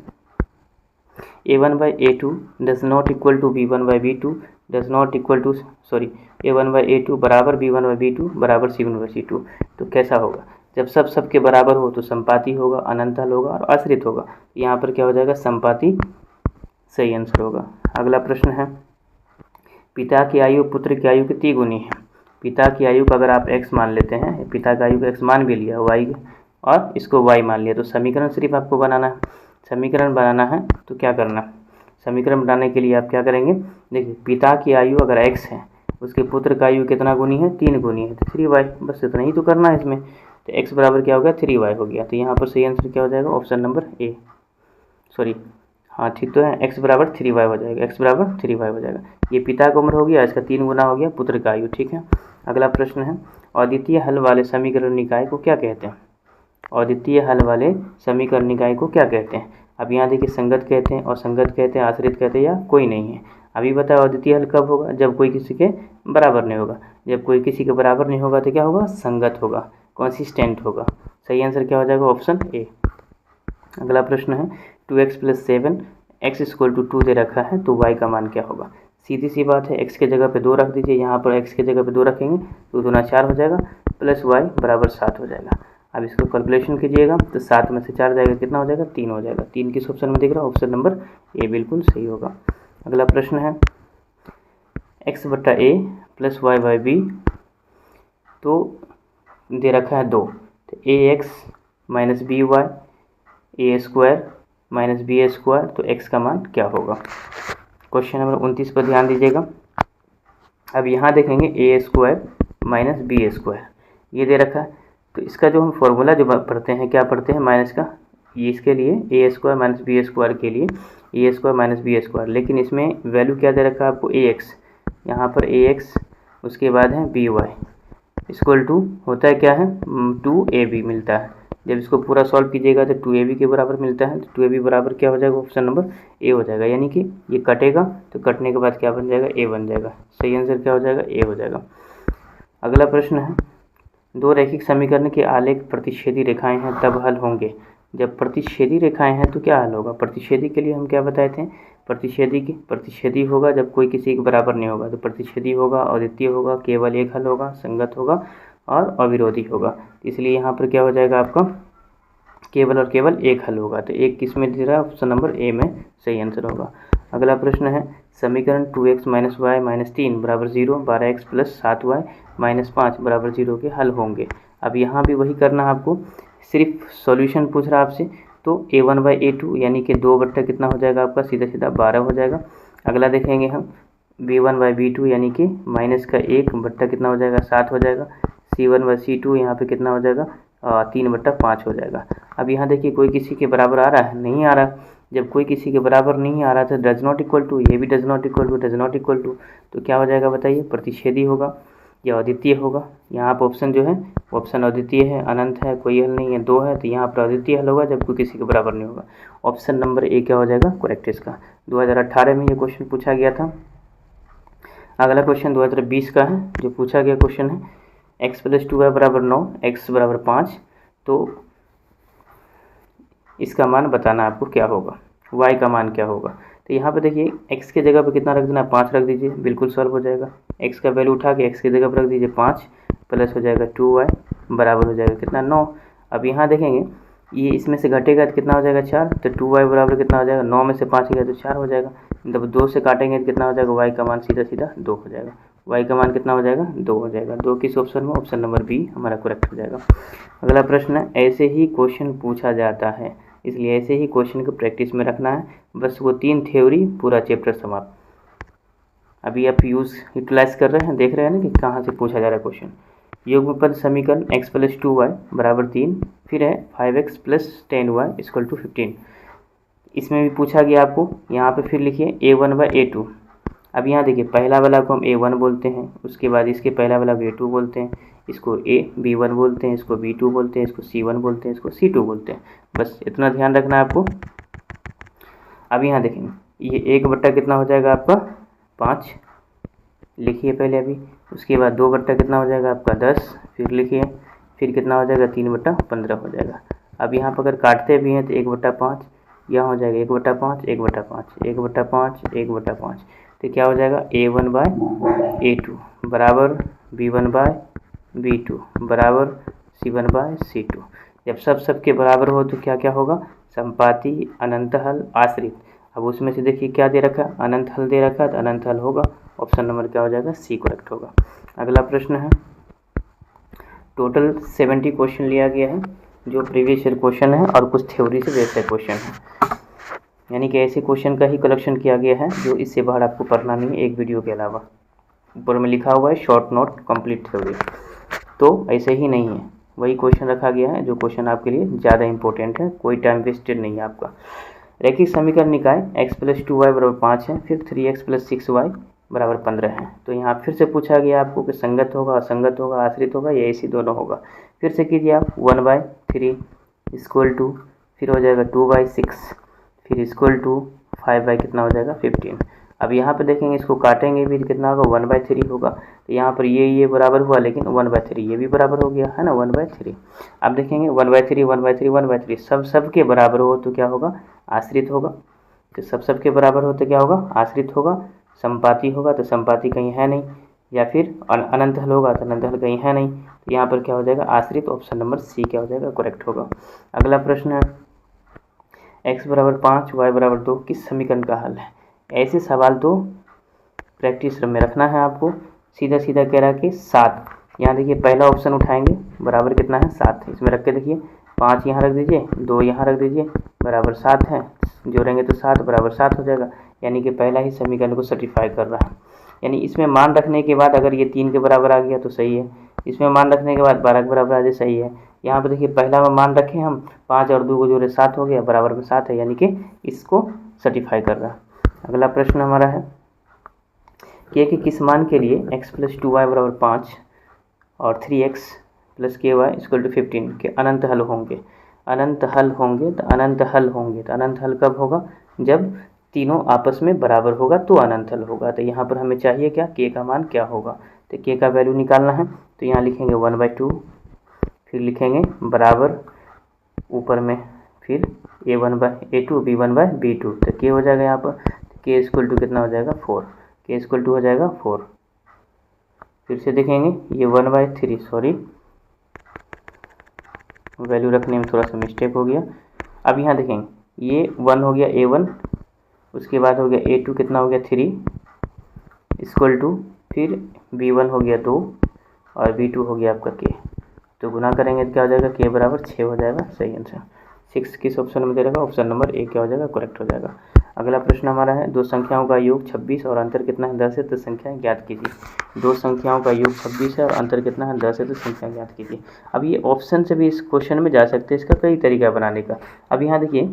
a1/a2 does not equal to b1/b2 does not equal to a1/a2 बराबर b1/b2 बराबर c1/c2। तो कैसा होगा, जब सबके बराबर हो तो संपाती होगा, अनंत हल होगा और आश्रित होगा। यहाँ पर क्या हो जाएगा, संपाती, सही आंसर होगा। अगला प्रश्न है, पिता की आयु पुत्र की आयु कितनी गुनी है। पिता की आयु का अगर आप x मान लेते हैं, पिता की आयु को x मान भी लिया, y और इसको y मान लिया, तो समीकरण सिर्फ आपको बनाना है। समीकरण बनाना है तो क्या करना, समीकरण बनाने के लिए आप क्या करेंगे, देखिए पिता की आयु अगर x है, उसके पुत्र का आयु कितना गुनी है, 3 गुनी है, तो 3y, बस इतना ही तो करना है इसमें। तो x बराबर क्या हो गया, 3y हो गया। तो यहाँ पर सही आंसर क्या हो जाएगा, ऑप्शन नंबर ए, हाँ ठीक तो है, x बराबर 3y हो जाएगा, ये पिता की उम्र हो गया, इसका 3 गुना हो गया पुत्र का आयु, ठीक है। अगला प्रश्न है, अद्वितीय हल वाले समीकरण निकाय को क्या कहते हैं, अद्वितीय हल वाले समीकरण निकाय को क्या कहते हैं। अब यहाँ देखिए, संगत कहते हैं, असंगत कहते हैं, आश्रित कहते हैं या कोई नहीं है। अभी बताओ अद्वितीय हल कब होगा, जब कोई किसी के बराबर नहीं होगा, जब कोई किसी के बराबर नहीं होगा तो क्या होगा, संगत होगा, कंसिस्टेंट होगा। सही आंसर क्या हो जाएगा, ऑप्शन ए। अगला प्रश्न है, 2x + 7 x = 2 दे रखा है तो y का मान क्या होगा। सीधी सी बात है, x के जगह पे 2 रख दीजिए, यहाँ पर x के जगह पे 2 रखेंगे तो 2 × 4 हो जाएगा, प्लस y = 7 हो जाएगा। अब इसको कैलकुलेशन कीजिएगा तो 7 में से 4 जाएगा, कितना हो जाएगा, 3 हो जाएगा। 3 किस ऑप्शन में दिख रहा है, ऑप्शन नंबर ए बिल्कुल सही होगा। अगला प्रश्न है, x/a + y/b तो दे रखा है 2, तो ax - by a² - b², तो x का मान क्या होगा। क्वेश्चन नंबर 29 पर ध्यान दीजिएगा। अब यहाँ देखेंगे a² - b² ये दे रखा है, तो इसका जो हम फॉर्मूला जो पढ़ते हैं, क्या पढ़ते हैं, माइनस का, ये इसके लिए a² - b² के लिए a² - b², लेकिन इसमें वैल्यू क्या दे रखा है आपको, ax, यहाँ पर ax, उसके बाद है by इक्वल टू होता है क्या है, 2ab मिलता है। जब इसको पूरा सॉल्व कीजिएगा तो 2ab के बराबर मिलता है, तो 2ab बराबर क्या हो जाएगा, ऑप्शन नंबर ए हो जाएगा। यानी कि ये कटेगा तो कटने के बाद क्या बन जाएगा, ए बन जाएगा। सही आंसर क्या हो जाएगा, ए हो जाएगा। अगला प्रश्न है, 2 रैखिक समीकरण के आलेख प्रतिच्छेदी रेखाएं हैं तब हल होंगे। जब प्रतिच्छेदी रेखाएं हैं तो क्या हल होगा। प्रतिच्छेदी के लिए हम क्या बताए थे, प्रतिच्छेदी होगा जब कोई किसी के बराबर नहीं होगा, तो प्रतिच्छेदी होगा, अद्वितीय होगा, केवल एक हल होगा, संगत होगा और अविरोधी होगा। इसलिए यहाँ पर क्या हो जाएगा आपका, केवल और केवल एक हल होगा। तो एक किस में दे रहा है, ऑप्शन नंबर ए में सही आंसर होगा। अगला प्रश्न है, समीकरण 2x - y - 3 = 0, 12x + 7y - 5 = 0 के हल होंगे। अब यहाँ भी वही करना है आपको, सिर्फ सॉल्यूशन पूछ रहा है आपसे, तो A1/A2 यानी कि 2 बट्टा कितना हो जाएगा आपका, सीधा सीधा 12 हो जाएगा। अगला देखेंगे हम B1/B2 यानी कि माइनस का 1 बट्टा कितना हो जाएगा, 7 हो जाएगा। C1/C2 यहाँ पे कितना हो जाएगा, 3/5 हो जाएगा। अब यहाँ देखिए कोई किसी के बराबर आ रहा है, नहीं आ रहा। जब कोई किसी के बराबर नहीं आ रहा तो डज नॉट इक्वल टू, ये भी does not equal to, does not equal to, तो क्या हो जाएगा बताइए, प्रतिच्छेदी होगा या अद्वितीय होगा। यहाँ पर ऑप्शन जो है ऑप्शन अद्वितीय है, अनंत है, कोई हल नहीं है, 2 है, तो यहाँ पर अद्वितीय हल होगा जब कोई किसी के बराबर नहीं होगा। ऑप्शन नंबर ए क्या हो जाएगा करेक्ट इसका। 2018 में ये क्वेश्चन पूछा गया था। अगला क्वेश्चन 2020 का है, जो पूछा गया क्वेश्चन है x+2y बराबर 9, x बराबर 5, तो इसका मान बताना आपको क्या होगा, y का मान क्या होगा। तो यहाँ पे देखिए x के जगह पे कितना रख देना, 5 रख दीजिए, बिल्कुल सॉल्व हो जाएगा। x का वैल्यू उठा के x की जगह पर रख दीजिए 5, प्लस हो जाएगा 2y बराबर हो जाएगा कितना, 9। अब यहाँ देखेंगे ये इसमें से घटेगा तो कितना हो जाएगा, 4, तो 2y बराबर कितना हो जाएगा, 9 में से 5 गया तो 4 हो जाएगा। जब 2 से काटेंगे तो कितना हो जाएगा, y का मान सीधा सीधा 2 हो जाएगा। y का मान कितना हो जाएगा, 2 हो जाएगा। 2 किस ऑप्शन में, ऑप्शन नंबर बी हमारा करेक्ट हो जाएगा। अगला प्रश्न है, ऐसे ही क्वेश्चन पूछा जाता है, इसलिए ऐसे ही क्वेश्चन को प्रैक्टिस में रखना है। बस वो 3 थ्योरी, पूरा चैप्टर समाप्त। अभी आप यूटिलाइज कर रहे हैं, देख रहे हैं ना कि कहाँ से पूछा जा रहा है क्वेश्चन। युग्मपद समीकरण x+2y बराबर 3, फिर है 5x + 10y = 15। इसमें भी पूछा गया आपको, यहाँ पे फिर लिखिए A1/A2। अब यहाँ देखिए पहला वाला को हम A1 बोलते हैं, उसके बाद इसके पहला वाला B2 बोलते हैं, इसको B1 बोलते हैं, इसको B2 बोलते हैं, इसको C1 बोलते हैं, इसको C2 बोलते हैं। बस इतना ध्यान रखना है आपको। अब यहाँ देखेंगे ये 1 बट्टा कितना हो जाएगा आपका, 5 लिखिए पहले अभी। उसके बाद 2 बट्टा कितना हो जाएगा आपका, 10, फिर लिखिए, फिर कितना हो जाएगा, 3/15 हो जाएगा। अब यहाँ पर अगर काटते भी हैं तो 1/5 यहाँ हो जाएगा, 1/5, 1/5, 1/5, 1/5, तो क्या हो जाएगा, A1/A2 बराबर B1/B2 बराबर C1/C2। जब सबके बराबर हो तो क्या क्या होगा, संपाती, अनंत हल, आश्रित। अब उसमें से देखिए क्या दे रखा है, अनंत हल दे रखा है, तो अनंत हल होगा। ऑप्शन नंबर क्या हो जाएगा, सी करेक्ट होगा। अगला प्रश्न है, टोटल 70 क्वेश्चन लिया गया है, जो प्रीवियस ईयर क्वेश्चन है और कुछ थ्योरी से बेस्ड क्वेश्चन है, यानी कि ऐसे क्वेश्चन का ही कलेक्शन किया गया है जो इससे बाहर आपको पढ़ना नहीं है, एक वीडियो के अलावा। ऊपर में लिखा हुआ है शॉर्ट नोट कंप्लीट थ्योरी, तो ऐसे ही नहीं है, वही क्वेश्चन रखा गया है जो क्वेश्चन आपके लिए ज़्यादा इंपॉर्टेंट है, कोई टाइम वेस्टेड नहीं है आपका। रैखिक समीकरण निकाय x+2y बराबर 5 है, फिर 3x + 6y बराबर 15 है। तो यहाँ फिर से पूछा गया आपको कि संगत होगा, असंगत होगा, आश्रित होगा या ऐसी दोनों होगा। फिर से कीजिए आप, 1/3 = फिर हो जाएगा 2/6, फिर = 5 कितना हो जाएगा, 15। अब यहाँ पे देखेंगे इसको काटेंगे भी तो कितना होगा, 1/3 होगा। तो यहाँ पर ये बराबर हुआ, लेकिन 1/3 ये भी बराबर हो गया है ना, 1/3। अब देखेंगे 1/3 1/3 1/3 सब के बराबर हो तो क्या होगा, आश्रित होगा। तो सब के बराबर हो तो क्या होगा, आश्रित होगा। संपाती होगा तो संपाती कहीं है नहीं, या फिर अनंत हल होगा तो अनंत हल कहीं है नहीं, तो यहाँ पर क्या हो जाएगा, आश्रित। ऑप्शन नंबर सी क्या हो जाएगा, करेक्ट होगा। अगला प्रश्न है, x बराबर 5 y बराबर 2 किस समीकरण का हल है। ऐसे सवाल तो प्रैक्टिस में रखना है आपको। सीधा सीधा कह रहा है कि 7, यहाँ देखिए पहला ऑप्शन उठाएंगे, बराबर कितना है, 7 है, इसमें रख के देखिए 5 यहाँ रख दीजिए, 2 यहाँ रख दीजिए, बराबर 7 है, जोड़ेंगे तो 7 बराबर 7 हो जाएगा। यानी कि पहला ही समीकरण को सर्टिफाई कर रहा है। यानी इसमें मान रखने के बाद अगर ये 3 के बराबर आ गया तो सही है, इसमें मान रखने के बाद 12 के बराबर आ जाए, सही है। यहाँ पर देखिए पहला में मान रखे हम, 5 और 2 को जोड़े 7 हो गया, बराबर में 7 है, यानी कि इसको सर्टिफाई कर रहा है। अगला प्रश्न हमारा है कि किस मान के लिए x+2y बराबर 5 और 3x + ky = 15 के अनंत हल होंगे। अनंत हल होंगे तो अनंत हल होंगे तो अनंत हल कब होगा, जब तीनों आपस में बराबर होगा तो अनंत हल होगा। तो यहाँ पर हमें चाहिए क्या, k का मान क्या होगा। तो k का वैल्यू निकालना है, तो यहाँ लिखेंगे 1/2, फिर लिखेंगे बराबर ऊपर में, फिर A1/A2 B1/B2, तो k हो जाएगा यहाँ पर, k = कितना हो जाएगा, 4, k = हो जाएगा 4। फिर से देखेंगे ये 1/3, सॉरी वैल्यू रखने में थोड़ा सा मिस्टेक हो गया। अब यहाँ देखेंगे ये 1 हो गया A1, उसके बाद हो गया A2 कितना हो गया 3 = फिर B1 हो गया 2 और B2 हो गया आपका k, तो गुना करेंगे तो क्या हो जाएगा, k बराबर 6 हो जाएगा, सही आंसर। 6 किस ऑप्शन में दे रहेगा, ऑप्शन नंबर ए क्या हो जाएगा, करेक्ट हो जाएगा। अगला प्रश्न हमारा है, दो संख्याओं का योग 26 और अंतर कितना है 10 है, तो संख्याएं ज्ञात कीजिए। दो संख्याओं का योग 26 है और अंतर कितना है 10 है, तो संख्या ज्ञात कीजिए। अब ये ऑप्शन से भी इस क्वेश्चन में जा सकते हैं, इसका कई तरीका बनाने का। अब यहाँ देखिए,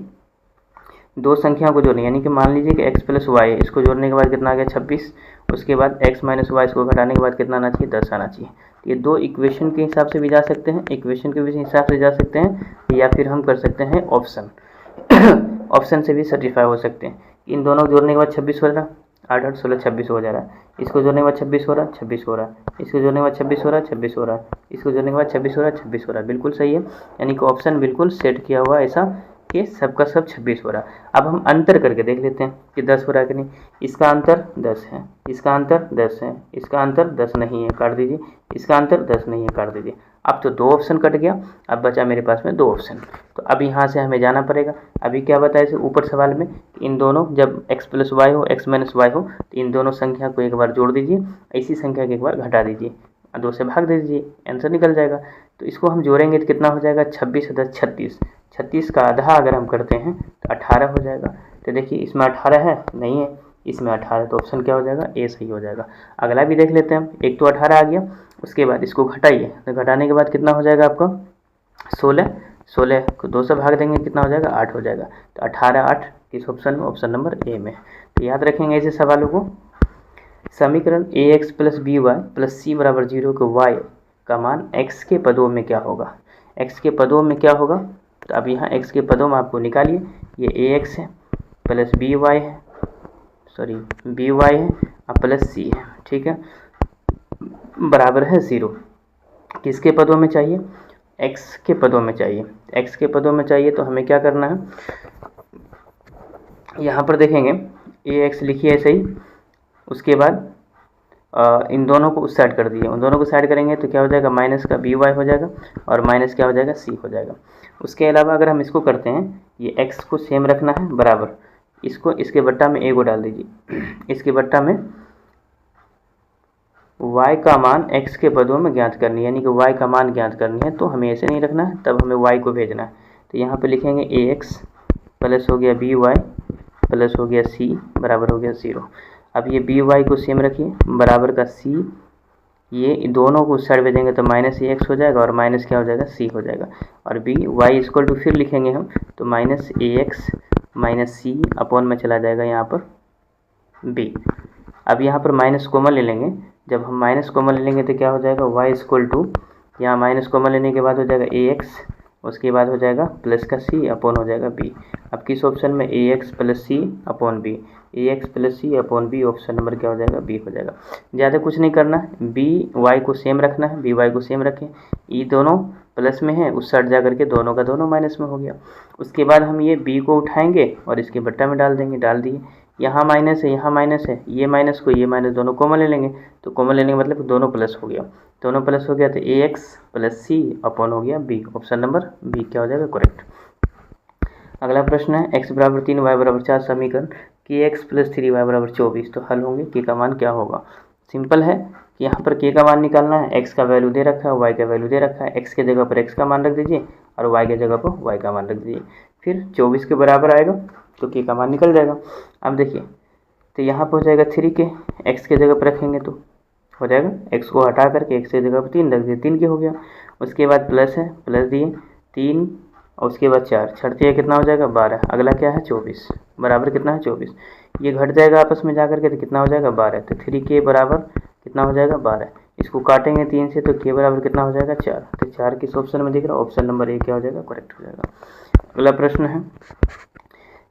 दो संख्याओं को जोड़ने, यानी कि मान लीजिए कि x प्लस वाई, इसको जोड़ने के बाद कितना आ गया 26, उसके बाद x माइनस वाई, इसको घटाने के बाद कितना आना चाहिए 10 आना चाहिए। तो ये दो इक्वेशन के हिसाब से भी जा सकते हैं, इक्वेशन के भी हिसाब से जा सकते हैं, या फिर हम कर सकते हैं ऑप्शन ऑप्शन से भी सर्टिफाई हो सकते हैं। इन दोनों को जोड़ने के बाद 26 हो रहा है, 8 8 16 26 हो जा रहा है। इसको जोड़ने के बाद 26 हो रहा है, 26 हो रहा है। इसको जोड़ने के बाद 26 हो रहा है, 26 हो रहा है। इसको जोड़ने के बाद 26 हो रहा है, 26 हो रहा है। बिल्कुल सही है, यानी कि ऑप्शन बिल्कुल सेट किया हुआ ऐसा कि सबका सब 26 हो रहा है। अब हम अंतर करके देख लेते हैं कि 10 हो रहा है कि नहीं। इसका अंतर 10 है, इसका अंतर 10 है, इसका अंतर 10 नहीं है, काट दीजिए। इसका अंतर 10 नहीं है, काट दीजिए। अब तो दो ऑप्शन कट गया, अब बचा मेरे पास में दो ऑप्शन। तो अब यहाँ से हमें जाना पड़ेगा। अभी क्या बताया इसे ऊपर सवाल में, इन दोनों जब x प्लस वाई हो, x माइनस वाई हो, तो इन दोनों संख्या को एक बार जोड़ दीजिए, ऐसी संख्या को एक बार घटा दीजिए, 2 से भाग दे दीजिए, आंसर निकल जाएगा। तो इसको हम जोड़ेंगे तो कितना हो जाएगा, 26 10 36, 36 का आधा अगर हम करते हैं तो 18 हो जाएगा। तो देखिए इसमें 18 है, नहीं है, इसमें 18, तो ऑप्शन क्या हो जाएगा, ए सही हो जाएगा। अगला भी देख लेते हैं हम, एक तो 18 आ गया, उसके बाद इसको घटाइए, तो घटाने के बाद कितना हो जाएगा आपका 16, 16 को 2 से भाग देंगे कितना हो जाएगा 8 हो जाएगा। तो 18 8 किस ऑप्शन में, ऑप्शन नंबर ए में। तो याद रखेंगे ऐसे सवालों को। समीकरण ax plus b y plus c बराबर 0 को y का मान x के पदों में क्या होगा, x के पदों में क्या होगा। तो अब यहाँ x के पदों में आपको निकालिए, ये ax है प्लस बी वाई है, सॉरी बी वाई है और प्लस सी है, ठीक है, बराबर है 0। किसके पदों में चाहिए, x के पदों में चाहिए। x के पदों में चाहिए तो हमें क्या करना है, यहाँ पर देखेंगे ax लिखिए ऐसे ही, उसके बाद इन दोनों को उस साइड कर दिए, उन दोनों को साइड करेंगे तो क्या हो जाएगा, माइनस का बी वाई हो जाएगा और माइनस क्या हो जाएगा, सी हो जाएगा। उसके अलावा अगर हम इसको करते हैं, ये x को सेम रखना है बराबर, इसको इसके बट्टा में a को डाल दीजिए, इसके बट्टा में y का मान x के पदों में ज्ञात करनी है, यानी कि y का मान ज्ञात करनी है। तो हमें ऐसे नहीं रखना है, तब हमें y को भेजना है। तो यहाँ पे लिखेंगे ax प्लस हो गया बी वाई प्लस हो गया c बराबर हो गया 0। अब ये बी वाई को सेम रखिए बराबर का c, ये दोनों को उस साइड भेजेंगे तो माइनस ए एक्स हो जाएगा और माइनस क्या हो जाएगा, सी हो जाएगा। और बी वाई इक्वल टू फिर लिखेंगे हम, तो माइनस ए एक्स माइनस सी अपॉन में चला जाएगा यहाँ पर बी। अब यहाँ पर माइनस कॉमन ले लेंगे, जब हम माइनस कॉमन ले लेंगे तो क्या हो जाएगा, वाई इक्वल टू, यहाँ माइनस कॉमन लेने के बाद हो जाएगा ए एक्स, उसके बाद हो जाएगा प्लस का सी अपॉन हो जाएगा बी। अब किस ऑप्शन में, ए एक्स प्लस सी अपॉन बी, ए एक्स प्लस सी अपॉन बी, ऑप्शन नंबर क्या हो जाएगा, बी हो जाएगा। ज़्यादा कुछ नहीं करना है, बी वाई को सेम रखना है, बी वाई को सेम रखें, ई दोनों प्लस में है, उस साइड जा करके दोनों का दोनों माइनस में हो गया। उसके बाद हम ये बी को उठाएंगे और इसके बट्टा में डाल देंगे, डाल दिए, यहाँ माइनस है यहाँ माइनस है, ये माइनस को ये माइनस दोनों कॉमन ले लेंगे, तो कॉमन लेने का मतलब दोनों प्लस हो गया, दोनों प्लस हो गया, तो ए एक्स प्लस सी अपॉन हो गया बी, ऑप्शन नंबर बी क्या हो जाएगा, करेक्ट। अगला प्रश्न है, x बराबर 3 y बराबर 4 समीकरण के एक्स प्लस 3 वाई बराबर 24, तो हल होंगे, के का मान क्या होगा। सिंपल है कि यहाँ पर के का मान निकालना है, x का वैल्यू दे रखा है, y का वैल्यू दे रखा है, x के जगह पर x का मान रख दीजिए और y के जगह पर y का मान रख दीजिए, फिर 24 के बराबर आएगा तो के का मान निकल जाएगा। अब देखिए, तो यहाँ पर हो जाएगा 3 के, x के जगह पर रखेंगे तो हो जाएगा, x को हटा करके x के जगह पर 3 रख दिए, 3 के हो गया। उसके बाद प्लस है, प्लस दिए 3 और उसके बाद 4 छठती है, कितना हो जाएगा 12। अगला क्या है 24 बराबर कितना है 24, ये घट जाएगा आपस में जा करके तो कितना हो जाएगा 12। तो 3 के बराबर कितना हो जाएगा 12, इसको काटेंगे 3 से तो के बराबर कितना हो जाएगा 4। तो 4 किस ऑप्शन में दिख रहा है, ऑप्शन नंबर ए क्या हो जाएगा, करेक्ट हो जाएगा। अगला प्रश्न है,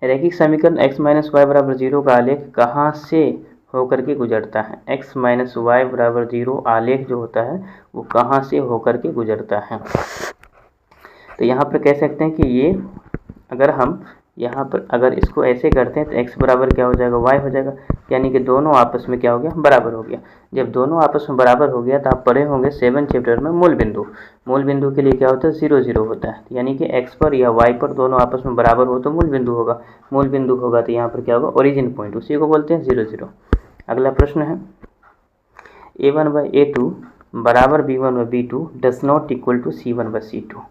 रैखिक समीकरण x माइनस वाई बराबर 0 का आलेख कहाँ से होकर के गुजरता है। x माइनस वाई बराबर 0 आलेख जो होता है वो कहाँ से होकर के गुजरता है। तो यहाँ पर कह सकते हैं कि ये अगर हम यहाँ पर अगर इसको ऐसे करते हैं तो x बराबर क्या हो जाएगा, y हो जाएगा, यानी कि दोनों आपस में क्या हो गया, बराबर हो गया। जब दोनों आपस में बराबर हो गया तो आप पढ़े होंगे 7 चैप्टर में मूल बिंदु, मूल बिंदु के लिए क्या होता है 0 0 होता है, यानी कि x पर या y पर दोनों आपस में बराबर हो तो मूल बिंदु होगा, मूल बिंदु होगा तो यहाँ पर क्या होगा, ओरिजिन पॉइंट, उसी को बोलते हैं 0 0। अगला प्रश्न है, a1 बाई a2 बराबर b1 by b2 does not equal to c1 by c2।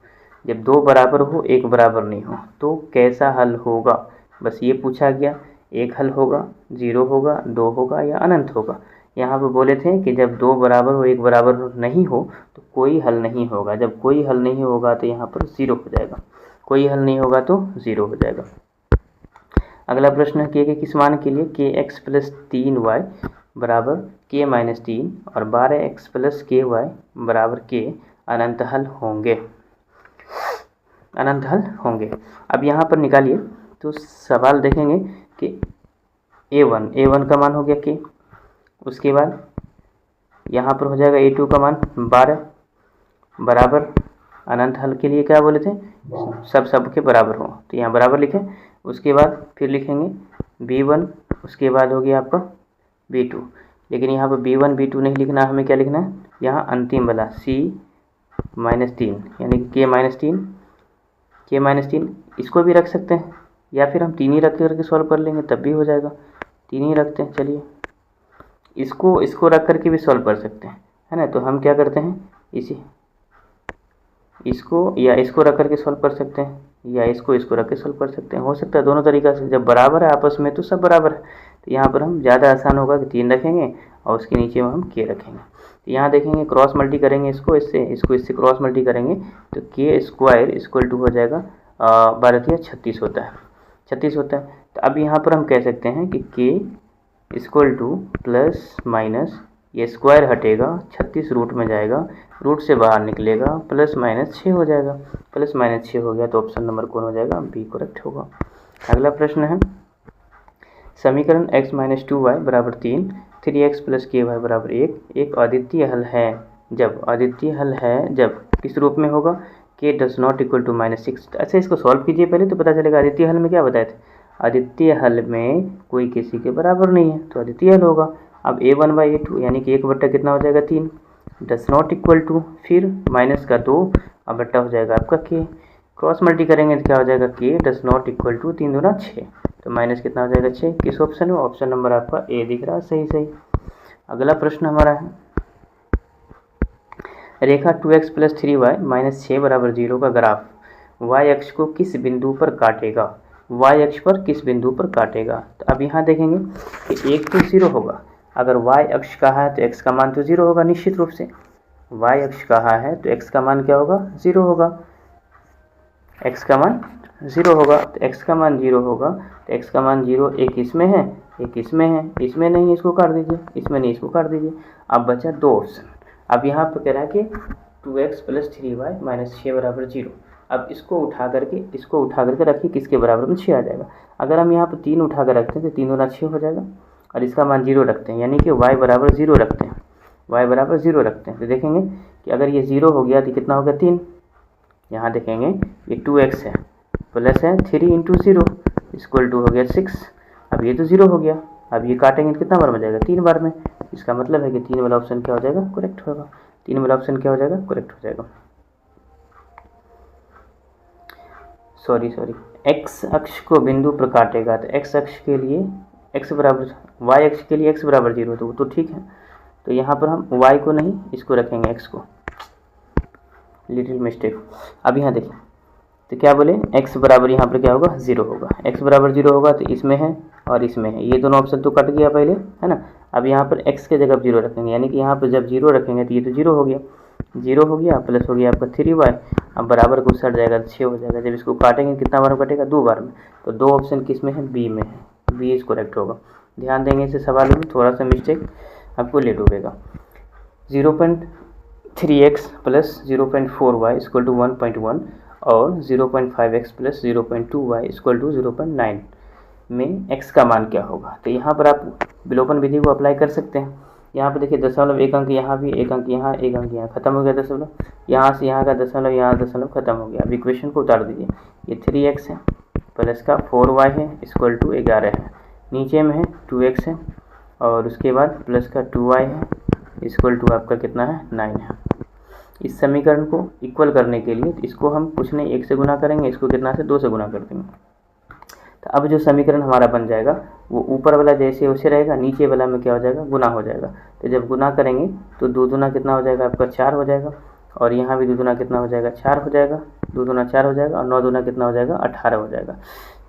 जब दो बराबर हो एक बराबर नहीं हो तो कैसा हल होगा, बस ये पूछा गया। एक हल होगा, 0 होगा, 2 होगा या अनंत होगा। यहाँ पे बोले थे कि जब दो बराबर हो एक बराबर नहीं हो तो कोई हल नहीं होगा। जब कोई हल नहीं होगा तो यहाँ पर 0 हो जाएगा, कोई हल नहीं होगा तो 0 हो जाएगा। अगला प्रश्न है के किस मान के लिए के एक्स प्लस 3y बराबर के माइनस 3 और 12x प्लस के वाई बराबर के अनंत हल होंगे, अनंत हल होंगे। अब यहाँ पर निकालिए तो सवाल देखेंगे कि a1 का मान हो गया के, उसके बाद यहाँ पर हो जाएगा a2 का मान 12 बराबर अनंत हल के लिए क्या बोले थे, सब के बराबर हो तो यहाँ बराबर लिखें। उसके बाद फिर लिखेंगे b1, उसके बाद हो गया आपका b2, लेकिन यहाँ पर b1 b2 नहीं लिखना, हमें क्या लिखना है यहाँ अंतिम वाला c माइनस 3 यानी कि के माइनस 3 इसको भी रख सकते हैं या फिर हम 3 ही रख करके सॉल्व कर लेंगे तब भी हो जाएगा। 3 ही रखते हैं, चलिए इसको रख करके भी सॉल्व कर सकते हैं, है ना। तो हम क्या करते हैं इसको या इसको रख करके सॉल्व कर सकते हैं या इसको रख के सॉल्व कर सकते हैं, हो सकता है दोनों तरीक़ा से। जब बराबर है आपस में तो सब बराबर है, तो यहाँ पर हम ज़्यादा आसान होगा कि 3 रखेंगे और उसके नीचे में हम के रखेंगे। तो यहाँ देखेंगे क्रॉस मल्टी करेंगे इससे क्रॉस मल्टी करेंगे तो के स्क्वायर इक्वल टू हो जाएगा 12 36 होता है, 36 होता है। तो अब यहाँ पर हम कह सकते हैं कि के इक्वल टू प्लस माइनस ये स्क्वायर हटेगा 36 रूट में जाएगा, रूट से बाहर निकलेगा प्लस माइनस 6 हो जाएगा, प्लस माइनस 6 हो गया तो ऑप्शन नंबर कौन हो जाएगा, बी करेक्ट होगा। अगला प्रश्न है समीकरण x माइनस 2y बराबर 3 3x प्लस के वाई बराबर 1 एक अद्वितीय हल है जब किस रूप में होगा, k does not equal to minus 6। अच्छा इसको सॉल्व कीजिए पहले तो पता चलेगा। अद्वितीय हल में क्या बताए थे, अद्वितीय हल में कोई किसी के बराबर नहीं है तो अद्वितीय हल होगा। अब a1/a2 यानी कि 1 बट्टा कितना हो जाएगा 3, डज नॉट इक्वल टू फिर माइनस का 2 अब बट्टा हो जाएगा आपका के, क्रॉस मल्टी करेंगे तो क्या हो जाएगा के डज नॉट इक्वल टू 3 दूना 6 तो माइनस कितना हो जाएगा 6। किस ऑप्शन में, ऑप्शन नंबर आपका ए दिख रहा है, सही। अगला प्रश्न हमारा है रेखा 2x प्लस 3y माइनस 6 बराबर 0 का ग्राफ y अक्ष को किस बिंदु पर काटेगा, y अक्ष पर किस बिंदु पर काटेगा। तो अब यहाँ देखेंगे कि एक तो 0 होगा, अगर y अक्ष कहा है तो x का मान तो 0 होगा निश्चित रूप से, y अक्ष कहा है तो x का मान क्या होगा 0 होगा, x का मान 0 होगा तो x का मान 0 होगा तो x का मान 0 एक इसमें है एक इसमें है, इसमें नहीं इसको काट दीजिए, इसमें नहीं इसको काट दीजिए। अब बचा 2 ऑप्शन। अब यहाँ पर कह रहा है कि 2x प्लस 3y माइनस 6 बराबर 0। अब इसको उठा करके रखिए किसके बराबर में 6 आ जाएगा। अगर हम यहाँ पर 3 उठा कर रखते हैं तो 3 दूना 6 हो जाएगा और इसका मान 0 रखते हैं यानी कि y बराबर 0 रखते हैं, y बराबर 0 रखते हैं तो देखेंगे कि अगर ये 0 हो गया तो कितना हो गया 3। यहाँ देखेंगे ये 2x है प्लस है 3 इंटू 0 इक्वल टू हो गया 6। अब ये तो 0 हो गया, अब ये काटेंगे तो कितना बार में जाएगा 3 बार में। इसका मतलब है कि 3 वाला ऑप्शन क्या हो जाएगा करेक्ट होगा, 3 वाला ऑप्शन क्या हो जाएगा करेक्ट हो जाएगा। सॉरी x अक्ष को बिंदु पर काटेगा तो x अक्ष के लिए x बराबर y अक्ष के लिए x बराबर 0 तो ठीक है। तो यहाँ पर हम y को नहीं इसको रखेंगे x को, लिटिल मिस्टेक। अब यहाँ देखिए तो क्या बोले x बराबर यहाँ पर क्या होगा 0 होगा, x बराबर 0 होगा तो इसमें है और इसमें है, ये दोनों ऑप्शन तो कट गया पहले, है ना। अब यहाँ पर x के जगह 0 रखेंगे यानी कि यहाँ पर जब 0 रखेंगे तो ये तो 0 हो गया, 0 हो गया प्लस हो गया आपका 3y, अब बराबर को सट जाएगा तो 6 हो जाएगा। जब इसको काटेंगे कितना बार में कटेगा 2 बार में, तो 2 ऑप्शन किस में है बी में है, बी इज करेक्ट होगा। ध्यान देंगे इसे सवालों में, थोड़ा सा मिस्टेक आपको ले डूबेगा। 0.3x plus 0.4y equal to 1.1 और 0.5x plus 0.2y equal to 0.9 में x का मान क्या होगा। तो यहाँ पर आप विलोपन विधि को अप्लाई कर सकते हैं। यहाँ पर देखिए दशमलव एक अंक यहाँ भी, एक अंक यहाँ, एक अंक यहाँ, खत्म हो गया दशमलव, यहाँ से यहाँ का दशमलव, यहाँ दशमलव खत्म हो गया। अब इक्वेशन को उतार दीजिए, ये 3x है प्लस का 4y है इक्वल टू 11 है, नीचे में है 2x है और उसके बाद प्लस का 2y है इक्वल टू आपका कितना है 9 है। इस समीकरण को इक्वल करने के लिए इसको हम कुछ नहीं 1 से गुना करेंगे, इसको कितना से 2 से गुना कर देंगे। तो अब जो समीकरण हमारा बन जाएगा वो ऊपर वाला जैसे वैसे रहेगा, नीचे वाला में क्या हो जाएगा गुना हो जाएगा। तो जब गुना करेंगे तो 2 दूना कितना हो जाएगा आपका 4 हो जाएगा और यहाँ भी 2 दूना कितना हो जाएगा 4 हो जाएगा, 2 दूना 4 हो जाएगा और 9 दूना कितना हो जाएगा 18 हो जाएगा।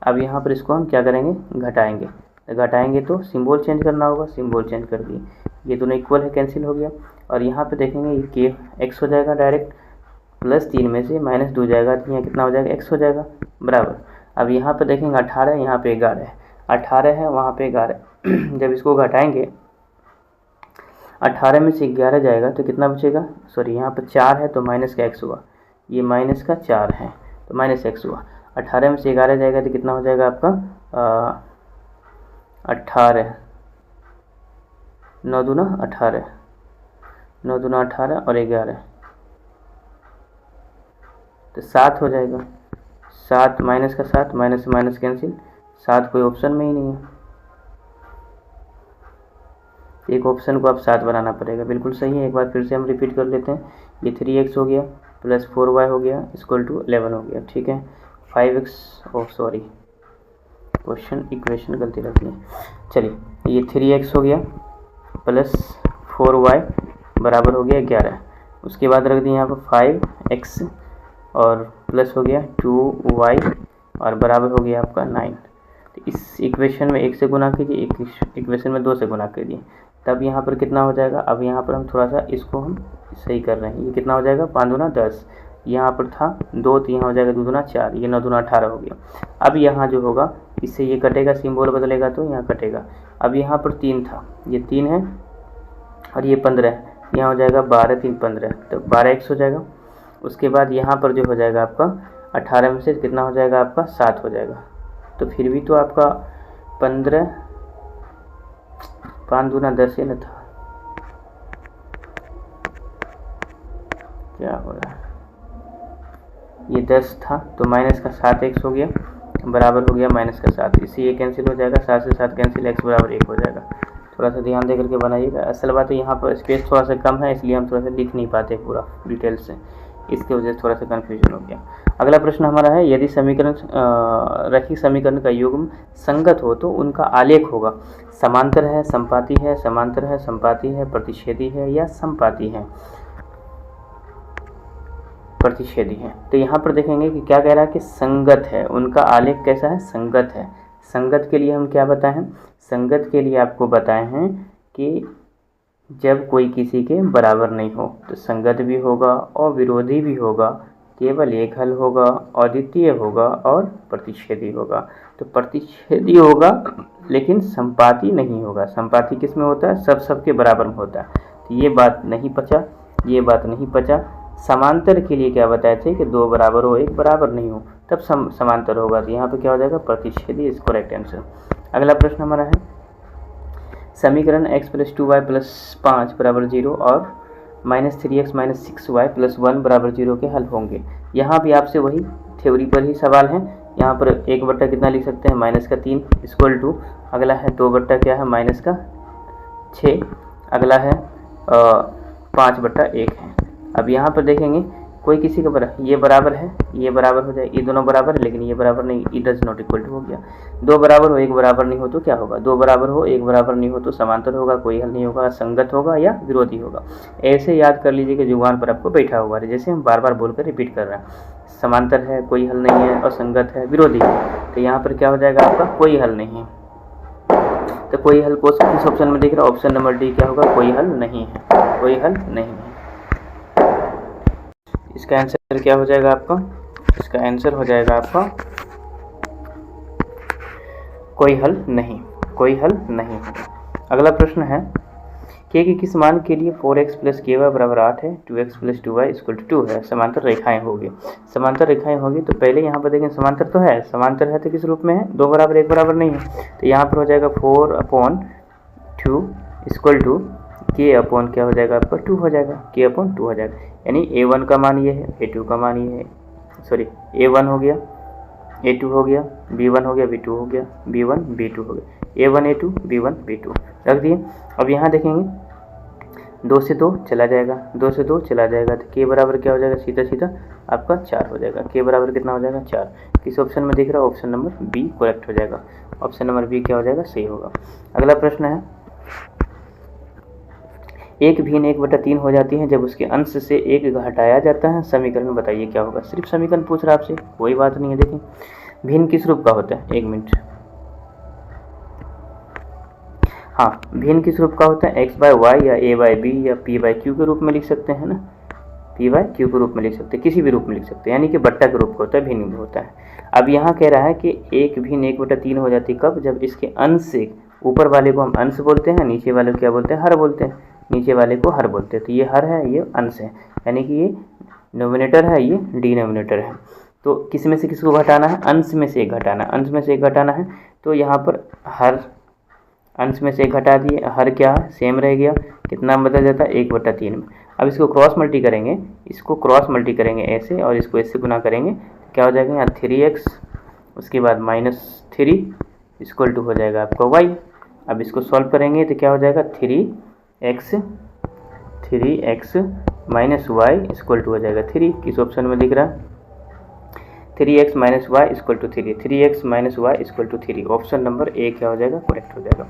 अब यहाँ पर इसको हम क्या करेंगे घटाएंगे, तो घटाएंगे तो सिंबल चेंज करना होगा, सिंबल चेंज कर दिए, ये दोनों इक्वल है कैंसिल हो गया। और यहाँ पे देखेंगे ये के एक्स हो जाएगा डायरेक्ट, प्लस 3 में से -2 जाएगा तो यहाँ कितना हो जाएगा एक्स हो जाएगा बराबर। अब यहाँ पे देखेंगे 18 यहाँ पे 11 है, 18 है वहाँ पे 11 जब इसको घटाएंगे 18 में से 11 जाएगा तो कितना बचेगा, सॉरी यहाँ पर 4 है तो माइनस का एक्स हुआ, ये माइनस का 4 है तो माइनस एक्स हुआ। 18 में से 11 जाएगा तो कितना हो जाएगा आपका 18, 9 दूना 18, 9 दूना 18 और 11 तो 7 हो जाएगा। 7 माइनस का 7, माइनस से माइनस कैंसिल, 7 कोई ऑप्शन में ही नहीं है, एक ऑप्शन को आप 7 बनाना पड़ेगा। बिल्कुल सही है, एक बार फिर से हम रिपीट कर लेते हैं। ये 3x हो गया प्लस 4y हो गया इक्वल टू 11 हो गया, ठीक है। 5x सॉरी क्वेश्चन इक्वेशन गलती रखी है, चलिए ये 3x हो गया प्लस 4y बराबर हो गया 11, उसके बाद रख दिए यहाँ पर 5x और प्लस हो गया 2y और बराबर हो गया आपका 9। तो इस इक्वेशन में 1 से गुना कीजिए, एक इक्वेशन में 2 से गुना कीजिए, तब यहाँ पर कितना हो जाएगा। अब यहाँ पर हम थोड़ा सा इसको हम सही कर रहे हैं, ये कितना हो जाएगा 5 दूना 10, यहाँ पर था 2 तो यहाँ हो जाएगा 2 दूना 4, ये 9 दूना 18 हो गया। अब यहाँ जो होगा इससे ये कटेगा, सिंबल बदलेगा तो यहाँ कटेगा। अब यहाँ पर 3 था, ये 3 है और ये 15 है, यहाँ हो जाएगा 12 3 15 तो 12x हो जाएगा। उसके बाद यहाँ पर जो हो जाएगा आपका 18 में से कितना हो जाएगा आपका 7 हो जाएगा। तो फिर भी तो आपका 15 5 दूना 10 ही न था, क्या हो रहा है, ये 10 था तो माइनस का 7x हो गया बराबर हो गया माइनस का 7, इससे ये कैंसिल हो जाएगा, 7 से 7 कैंसिल, x बराबर 1 हो जाएगा। थोड़ा सा ध्यान दे करके बनाइएगा। असल बात है यहाँ पर स्पेस थोड़ा सा कम है इसलिए हम थोड़ा सा लिख नहीं पाते पूरा डिटेल से, इसकी वजह से थोड़ा सा कन्फ्यूजन हो गया। अगला प्रश्न हमारा है, यदि समीकरण रैखिक समीकरण का युग्म संगत हो तो उनका आलेख होगा। समांतर है, संपाती है, समांतर है, संपाती है, प्रतिच्छेदी है या संपाती है, प्रतिच्छेदी है। तो यहाँ पर देखेंगे कि क्या कह रहा है कि संगत है, उनका आलेख कैसा है, संगत है। संगत के लिए हम क्या बताए हैं, संगत के लिए आपको बताए हैं कि जब कोई किसी के बराबर नहीं हो तो संगत भी होगा और विरोधी भी होगा, केवल एक हल होगा, अद्वितीय होगा और प्रतिच्छेदी होगा। तो प्रतिच्छेदी होगा लेकिन संपाती नहीं होगा। संपाती किस में होता है, सब सबके बराबर में होता है। तो ये बात नहीं पचा, ये बात नहीं पचा। समांतर के लिए क्या बताए थे कि 2 बराबर हो 1 बराबर नहीं हो तब समांतर होगा, तो यहाँ पे क्या हो जाएगा प्रतिच्छेदी, इज करेक्ट आंसर। अगला प्रश्न हमारा है, समीकरण x + 2y + 5 बराबर 0 और -3x - 6y + 1 बराबर 0 के हल होंगे। यहाँ भी आपसे वही थ्योरी पर ही सवाल है। यहाँ पर 1 बट्टा कितना लिख सकते हैं, -3 इक्वल टू, अगला है 2 बट्टा क्या है -6, अगला है 5 बट्टा 1 है। अब यहाँ पर देखेंगे कोई किसी का बराबर, ये बराबर है, ये बराबर हो जाए, ये दोनों बराबर है लेकिन ये बराबर नहीं, it does not equal to हो गया। 2 बराबर हो 1 बराबर नहीं हो तो क्या होगा, 2 बराबर हो 1 बराबर नहीं हो तो समांतर होगा, कोई हल नहीं होगा, संगत होगा या विरोधी होगा। ऐसे याद कर लीजिए कि जुबान पर आपको बैठा हुआ है, जैसे हम बार बार बोलकर रिपीट कर रहे हैं। समांतर है, कोई हल नहीं है, और संगत है, विरोधी है। तो यहाँ पर क्या हो जाएगा आपका, कोई हल नहीं है। तो कोई हल को किस ऑप्शन में दिख रहा है, ऑप्शन नंबर डी क्या होगा, कोई हल नहीं है, कोई हल नहीं है। इसका आंसर क्या हो जाएगा आपका, इसका आंसर हो जाएगा आपका कोई हल नहीं, कोई हल नहीं होगा। अगला प्रश्न है, k के किस मान के लिए 4x + ky बराबर 8 है, 2x + 2y = 2 है, समांतर रेखाएं होगी। समांतर रेखाएं होगी तो पहले यहाँ पर देखें समांतर तो है, समांतर है तो किस रूप में है, 2 बराबर 1 बराबर नहीं है। तो यहाँ पर हो जाएगा 4/2 = k/ क्या हो जाएगा आपका 2 हो जाएगा, k/2 हो जाएगा। यानी a1 का मान ये है, a2 का मान ये है, सॉरी a1 हो गया, a2 हो गया, b1 हो गया, b2 हो गया, b1 b2 हो गया, a1 a2 b1 b2 रख दिए। अब यहाँ देखेंगे 2 से 2 चला जाएगा, 2 से 2 चला जाएगा तो k बराबर क्या हो जाएगा, सीधा सीधा आपका 4 हो जाएगा। k बराबर कितना हो जाएगा 4, किस ऑप्शन में दिख रहा है, ऑप्शन नंबर बी करेक्ट हो जाएगा, ऑप्शन नंबर बी क्या हो जाएगा, सही होगा। अगला प्रश्न है, एक भिन्न 1/3 हो जाती है जब उसके अंश से एक हटाया जाता है। समीकरण बताइए क्या होगा। सिर्फ समीकरण पूछ रहा आपसे, कोई बात नहीं है। देखिए भिन्न किस रूप का होता है, 1 मिनट। हाँ, भिन्न किस रूप का होता है, x/y या a/b या p/q के रूप में लिख सकते हैं ना, p/q के रूप में लिख सकते हैं, किसी भी रूप में लिख सकते हैं, यानी कि बट्टा के रूप का होता है, भिन्न भी होता है। अब यहाँ कह रहा है कि एक भिन्न 1/3 हो जाती है कब, जब इसके अंश से, ऊपर वाले को हम अंश बोलते हैं, नीचे वाले को क्या बोलते हैं, हर बोलते हैं, नीचे वाले को हर बोलते हैं। तो ये हर है, ये अंश है, यानी कि ये नोमिनेटर है, ये डिनोमिनेटर है। तो किस में से किसको घटाना है, अंश में से एक घटाना, अंश में से एक घटाना है। तो यहाँ पर हर, अंश में से एक घटा दिए, हर क्या है, सेम रह गया, कितना बदल जाता है, 1/3 में। अब इसको क्रॉस मल्टी करेंगे, इसको क्रॉस मल्टी करेंगे ऐसे, और इसको ऐसे गुना करेंगे, क्या हो जाएगा यहाँ 3x, उसके बाद -3 इक्वल टू हो जाएगा आपका y। अब इसको सॉल्व करेंगे तो क्या हो जाएगा 3x -y इक्वल टू हो जाएगा 3। किस ऑप्शन में दिख रहा है, 3x - y equal to 3, 3x - y equal to 3। Option number A क्या हो जाएगा, करेक्ट हो जाएगा।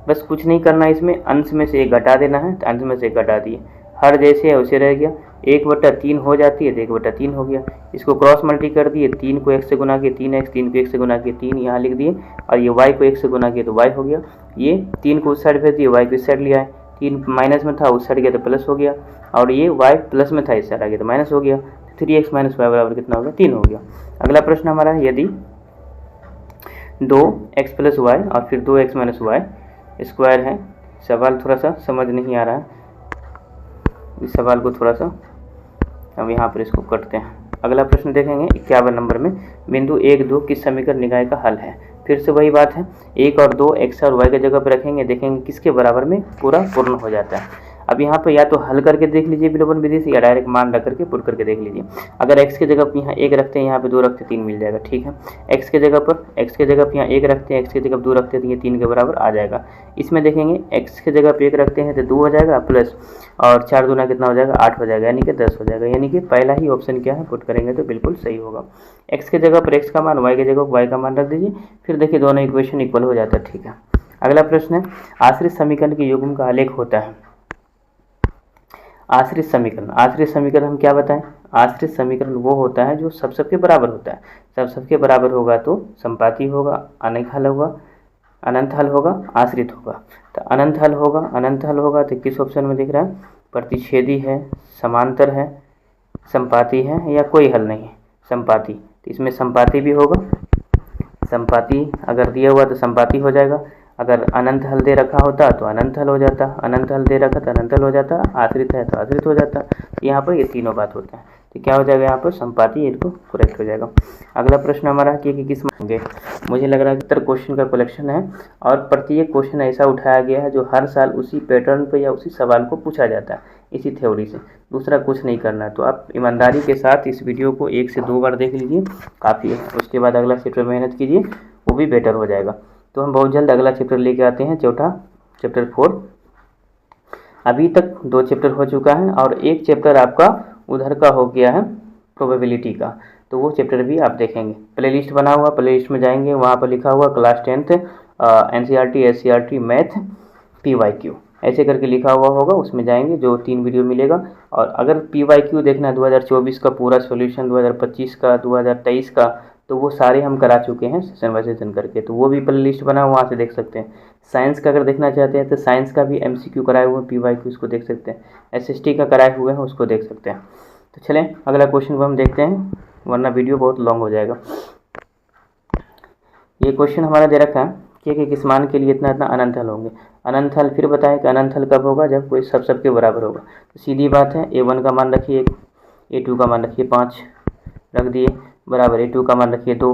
बस कुछ नहीं करना है इसमें, अंश में से एक घटा देना है, तो अंश में से एक घटा दिए, हर जैसे है वैसे रह गया, 1/3 हो जाती है तो 1/3 हो गया। इसको क्रॉस मल्टी कर दिए, 3 को 1 से गुना किए 3x, 3 को 1 से गुना किए 3 यहाँ लिख दिए, और ये y को 1 से गुना किए तो y हो गया। ये 3 को उस साइड भेज दिए, y को इस साइड लिया है, 3 माइनस में था उस साइड गया तो प्लस हो गया, और ये y प्लस में था इस साइड आ गया तो माइनस हो गया। 3x - y बराबर कितना हो गया, 3 हो गया। अगला प्रश्न हमारा है, यदि 2x + y और फिर 2x - y स्क्वायर है। सवाल थोड़ा सा समझ नहीं आ रहा है, इस सवाल को थोड़ा सा हम यहाँ पर इसको करते हैं। अगला प्रश्न देखेंगे 51 नंबर में, बिंदु 1, 2 किस समीकरण निकाय का हल है। फिर से वही बात है, 1 और 2 x और y के जगह पर रखेंगे, देखेंगे किसके बराबर में पूरा पूर्ण हो जाता है। अब यहाँ पर या तो हल करके देख लीजिए विलोपन विधि से, या डायरेक्ट मान रख करके पुट करके देख लीजिए। अगर x के जगह पर यहाँ 1 रखते हैं, यहाँ पे 2 रखते हैं, 3 मिल जाएगा, ठीक है। x के जगह पर यहाँ 1 रखते हैं, x की जगह 2 रखते हैं तो ये 3 के बराबर आ जाएगा। इसमें देखेंगे x के जगह पर 1 रखते हैं तो 2 हो जाएगा, प्लस और 4 दूना कितना हो जाएगा, 8 हो जाएगा, यानी कि 10 हो जाएगा। यानी कि पहला ही ऑप्शन क्या है, पुट करेंगे तो बिल्कुल सही होगा। x के जगह पर x का मान, y के जगह पर y का मान रख दीजिए, फिर देखिए दोनों इक्वेशन इक्वल हो जाता है, ठीक है। अगला प्रश्न है, आश्रित समीकरण के युग्म का आलेख होता है। आश्रित समीकरण हम क्या बताएं, आश्रित समीकरण वो होता है जो सब सबके बराबर होता है। सब सबके बराबर होगा तो संपाती होगा, अनेक हल होगा, अनंत हल होगा, आश्रित होगा। तो अनंत हल होगा तो किस ऑप्शन में दिख रहा है, प्रतिच्छेदी है, समांतर है, संपाती है, या कोई हल नहीं है, संपाती। तो इसमें संपाती भी होगा, संपाती अगर दिया हुआ तो संपाती हो जाएगा। अगर अनंत हल दे रखा होता तो अनंत हल हो जाता, अनंत हल दे रखा तो अनंत हल हो जाता, आश्रित है तो आश्रित हो जाता। यहाँ पर ये तीनों बात होता है, तो क्या हो जाएगा यहाँ पर संपाती, इनको करेक्ट हो जाएगा। अगला प्रश्न हमारा है कि किस मांगे। मुझे लग रहा है कि 70 क्वेश्चन का कलेक्शन है, और प्रत्येक क्वेश्चन ऐसा उठाया गया है जो हर साल उसी पैटर्न पर या उसी सवाल को पूछा जाता है, इसी थ्योरी से, दूसरा कुछ नहीं करना है। तो आप ईमानदारी के साथ इस वीडियो को 1 से 2 बार देख लीजिए, काफ़ी है। उसके बाद अगला चैप्टर मेहनत कीजिए, वो भी बेटर हो जाएगा। तो हम बहुत जल्द अगला चैप्टर लेके आते हैं, चौथा चैप्टर 4। अभी तक 2 चैप्टर हो चुका है, और एक चैप्टर आपका उधर का हो गया है प्रोबेबिलिटी का, तो वो चैप्टर भी आप देखेंगे। प्लेलिस्ट बना हुआ, प्लेलिस्ट में जाएंगे, वहाँ पर लिखा हुआ class 10th NCERT SCERT math PYQ ऐसे करके लिखा हुआ होगा, उसमें जाएंगे, जो 3 वीडियो मिलेगा। और अगर PYQ देखना है 2024 का पूरा सॉल्यूशन, 2025 का, 2023 का, तो वो सारे हम करा चुके हैं सेशन बाय सेशन करके, तो वो भी प्ले लिस्ट बना हुआ, वहाँ से देख सकते हैं। साइंस का अगर देखना चाहते हैं तो साइंस का भी MCQ कराए हुए हैं, PYQ उसको देख सकते हैं, SST का कराए हुए हैं, उसको देख सकते हैं। तो चलें अगला क्वेश्चन को हम देखते हैं, वरना वीडियो बहुत लॉन्ग हो जाएगा। ये क्वेश्चन हमारा दे रखा है कि किस मान के लिए इतना इतना अनंत हल होंगे। अनंत हल फिर बताएं कि अनंत हल कब होगा, जब कोई सब सबके बराबर होगा। तो सीधी बात है, A1 का मान रखिए 1, A2 का मान रखिए 5 रख दिए, बराबर A2 का मान रखिए 2,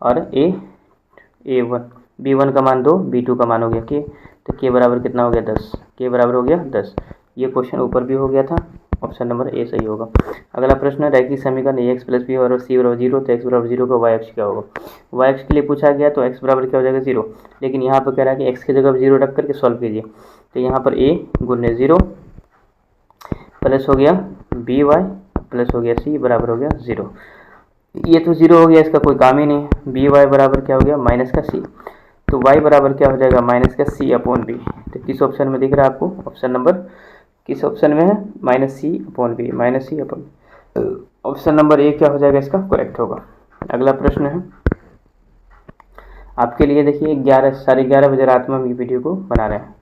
और A1 B1 का मान 2, B2 का मान हो गया K, तो K बराबर कितना हो गया 10, K बराबर हो गया 10। ये क्वेश्चन ऊपर भी हो गया था, ऑप्शन नंबर ए सही होगा। अगला प्रश्न है, रैखिक समीकरण ax + b और c बराबर 0, तो x बराबर 0 का y अक्ष क्या होगा। y अक्ष के लिए पूछा गया तो x बराबर क्या हो जाएगा 0, लेकिन यहाँ पर कह रहा है कि x की जगह 0 रख करके सॉल्व कीजिए। तो यहाँ पर a गुने 0 प्लस हो गया by प्लस हो गया c बराबर हो गया 0। ये तो 0 हो गया, इसका कोई काम ही नहीं है। by बराबर क्या हो गया माइनस का c, तो y बराबर क्या हो जाएगा माइनस का c/b। तो किस ऑप्शन में दिख रहा है आपको? ऑप्शन नंबर किस ऑप्शन में है? -c/b, -c/b। Option number A क्या हो जाएगा इसका? करेक्ट होगा। अगला प्रश्न है आपके लिए, देखिए 11:30 बजे रात में हम ये वीडियो को बना रहे हैं,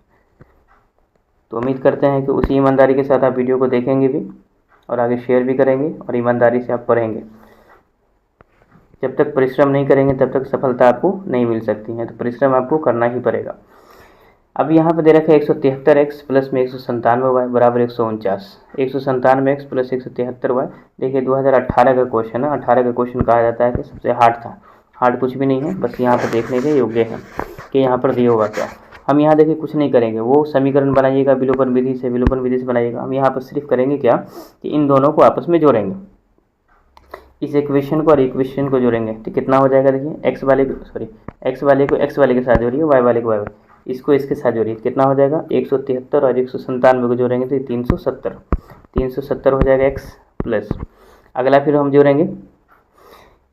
तो उम्मीद करते हैं कि उसी ईमानदारी के साथ आप वीडियो को देखेंगे भी और आगे शेयर भी करेंगे और ईमानदारी से आप पढ़ेंगे। जब तक परिश्रम नहीं करेंगे तब तक सफलता आपको नहीं मिल सकती है, तो परिश्रम आपको करना ही पड़ेगा। अब यहाँ पर दे रखा है 173x प्लस में 197y बराबर 149। 197x plus 173y। देखिए 2018 का क्वेश्चन है। 18 का क्वेश्चन कहा जाता है कि सबसे हार्ड था। हार्ड कुछ भी नहीं है, बस यहाँ पर देखने के योग्य है कि यहाँ पर दिया होगा क्या। हम यहाँ देखिए कुछ नहीं करेंगे, वो समीकरण बनाइएगा विलोपन विधि से बनाइएगा। हम यहाँ पर सिर्फ करेंगे क्या कि इन दोनों को आपस में जोड़ेंगे, इस इक्वेशन को और इक्वेशन को जोड़ेंगे। तो कितना हो जाएगा? देखिए एक्स वाले को एक्स वाले के साथ जोड़िए, वाई वाले को वाई, इसको इसके साथ जोड़िए, कितना हो जाएगा? 173 और 197 को जोड़ेंगे तो 370 हो जाएगा एक्स प्लस। अगला फिर हम जोड़ेंगे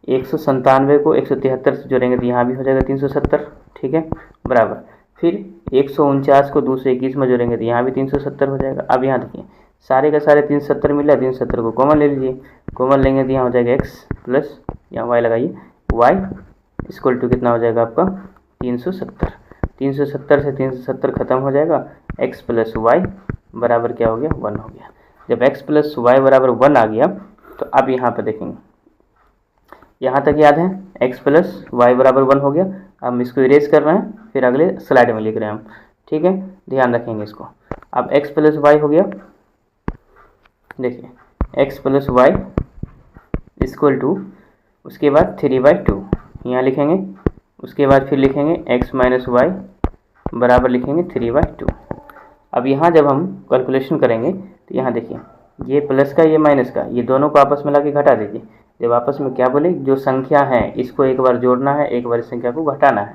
197 को 173 से जोड़ेंगे तो यहाँ भी हो जाएगा 370, ठीक है, बराबर। फिर 149 को 221 में जोड़ेंगे तो यहाँ भी 370 हो जाएगा। अब यहाँ देखिए सारे का सारे 370 मिला, 370 को कॉमन ले लीजिए, कॉमन लेंगे तो यहाँ हो जाएगा x प्लस, यहाँ y लगाइए, y इक्वल टू कितना हो जाएगा आपका? 370। 370 से 370 खत्म हो जाएगा, x प्लस वाई बराबर क्या हो गया? 1 हो गया। जब x प्लस वाई बराबर 1 आ गया तो अब यहाँ पर देखेंगे, यहाँ तक याद है x प्लस वाई बराबर 1 हो गया। अब हम इसको इरेज कर रहे हैं, फिर अगले स्लाइड में लिख रहे हैं हम, ठीक है, ध्यान रखेंगे इसको। अब x प्लस वाई हो गया, देखिए x plus y equal to, उसके बाद 3/2 यहाँ लिखेंगे, उसके बाद फिर लिखेंगे x माइनस वाई बराबर लिखेंगे 3/2। अब यहाँ जब हम कैलकुलेशन करेंगे तो यहाँ देखिए ये प्लस का ये माइनस का, ये दोनों को आपस में ला के घटा दीजिए। जब आपस में क्या बोले, जो संख्या है इसको एक बार जोड़ना है, एक बार इस संख्या को घटाना है।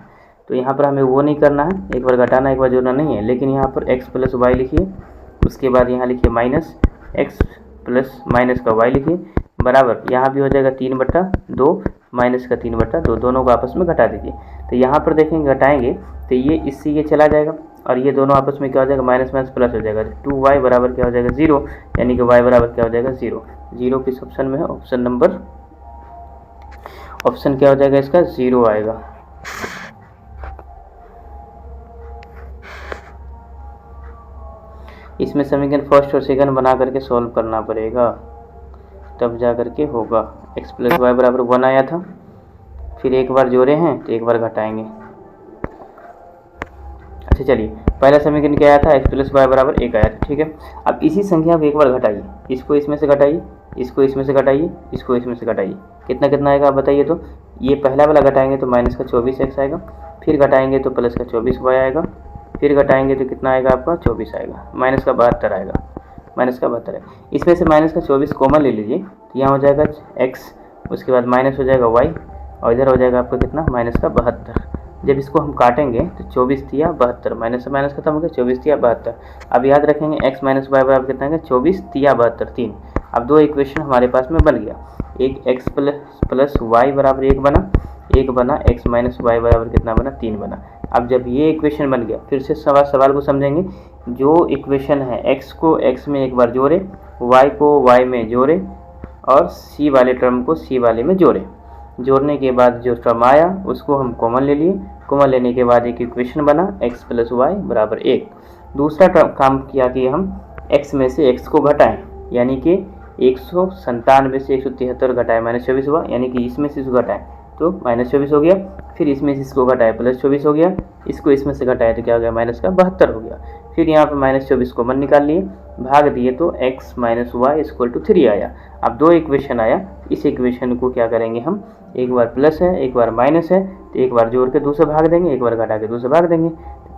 तो यहाँ पर हमें वो नहीं करना है, एक बार घटाना एक बार जोड़ना नहीं है, लेकिन यहाँ पर x प्लस वाई लिखिए, उसके बाद यहाँ लिखिए माइनस x प्लस माइनस का y लिखिए बराबर, यहाँ भी हो जाएगा 3/2 माइनस का 3/2, दोनों को आपस में घटा दीजिए। तो यहाँ पर देखेंगे घटाएंगे तो ये इससे ये चला जाएगा और ये दोनों आपस में क्या हो जाएगा? माइनस माइनस प्लस हो जाएगा। 2y बराबर क्या हो जाएगा? 0, यानी कि y बराबर क्या हो जाएगा? 0 किस ऑप्शन में है? ऑप्शन क्या हो जाएगा इसका? 0 आएगा। इसमें समीकरण फर्स्ट और सेकंड बना करके सॉल्व करना पड़ेगा, तब जा करके होगा। x प्लस वाई बराबर 1 आया था, फिर एक बार जोड़े हैं तो एक बार घटाएंगे। अच्छा चलिए, पहला समीकरण क्या आया था? x प्लस वाई बराबर 1 आया था, ठीक है। अब इसी संख्या को एक बार घटाइए, इसको इसमें से घटाइए, इसको इसमें से घटाइए, इसको इसमें से घटाइए, कितना कितना आएगा आप बताइए। तो ये पहला वाला घटाएंगे तो माइनस का 24x आएगा, फिर घटाएंगे तो प्लस का 24y आएगा, फिर घटाएंगे तो कितना आएगा आपका? 24 आएगा, माइनस का 72 आएगा, माइनस का 72 है। इसमें से माइनस का 24 कॉमन ले लीजिए तो यहाँ हो जाएगा x, उसके बाद माइनस हो जाएगा y और इधर हो जाएगा आपका कितना? माइनस का 72। जब इसको हम काटेंगे तो 24 तिया 72, माइनस से माइनस खत्म हो गया, 24 तिया 72। अब याद रखेंगे x माइनस वाई बराबर कितना है? 24 तिया 72, 3। अब दो इक्वेशन हमारे पास में बन गया, एक x प्लस वाई बराबर 1 बना, एक बना x माइनस वाई बराबर कितना बना? 3 बना। अब जब ये इक्वेशन बन गया, फिर से सवाल को समझेंगे। जो इक्वेशन है x को x में एक बार जोड़े, y को y में जोड़े और c वाले टर्म को c वाले में जोड़े। जोड़ने के बाद जो टर्म आया उसको हम कॉमन ले लिए, कॉमन लेने के बाद एक इक्वेशन बना x प्लस वाई बराबर 1। दूसरा काम किया कि हम x में से x को घटाएं, यानी कि 197 से 173 घटाए -24 हुआ, यानी कि इसमें से इसको घटाएं तो -24 हो गया, फिर इसमें से इसको घटाए +24 हो गया, इसको इसमें से घटाए तो क्या हो गया? माइनस का 72 हो गया। फिर यहाँ पर -24 कॉमन निकाल लिए, भाग दिए तो x minus y equal to 3 आया। अब दो इक्वेशन आया, इस इक्वेशन को क्या करेंगे हम? एक बार प्लस है एक बार माइनस है, तो एक बार जोड़ के 2 से भाग देंगे, एक बार घटा के 2 से भाग देंगे।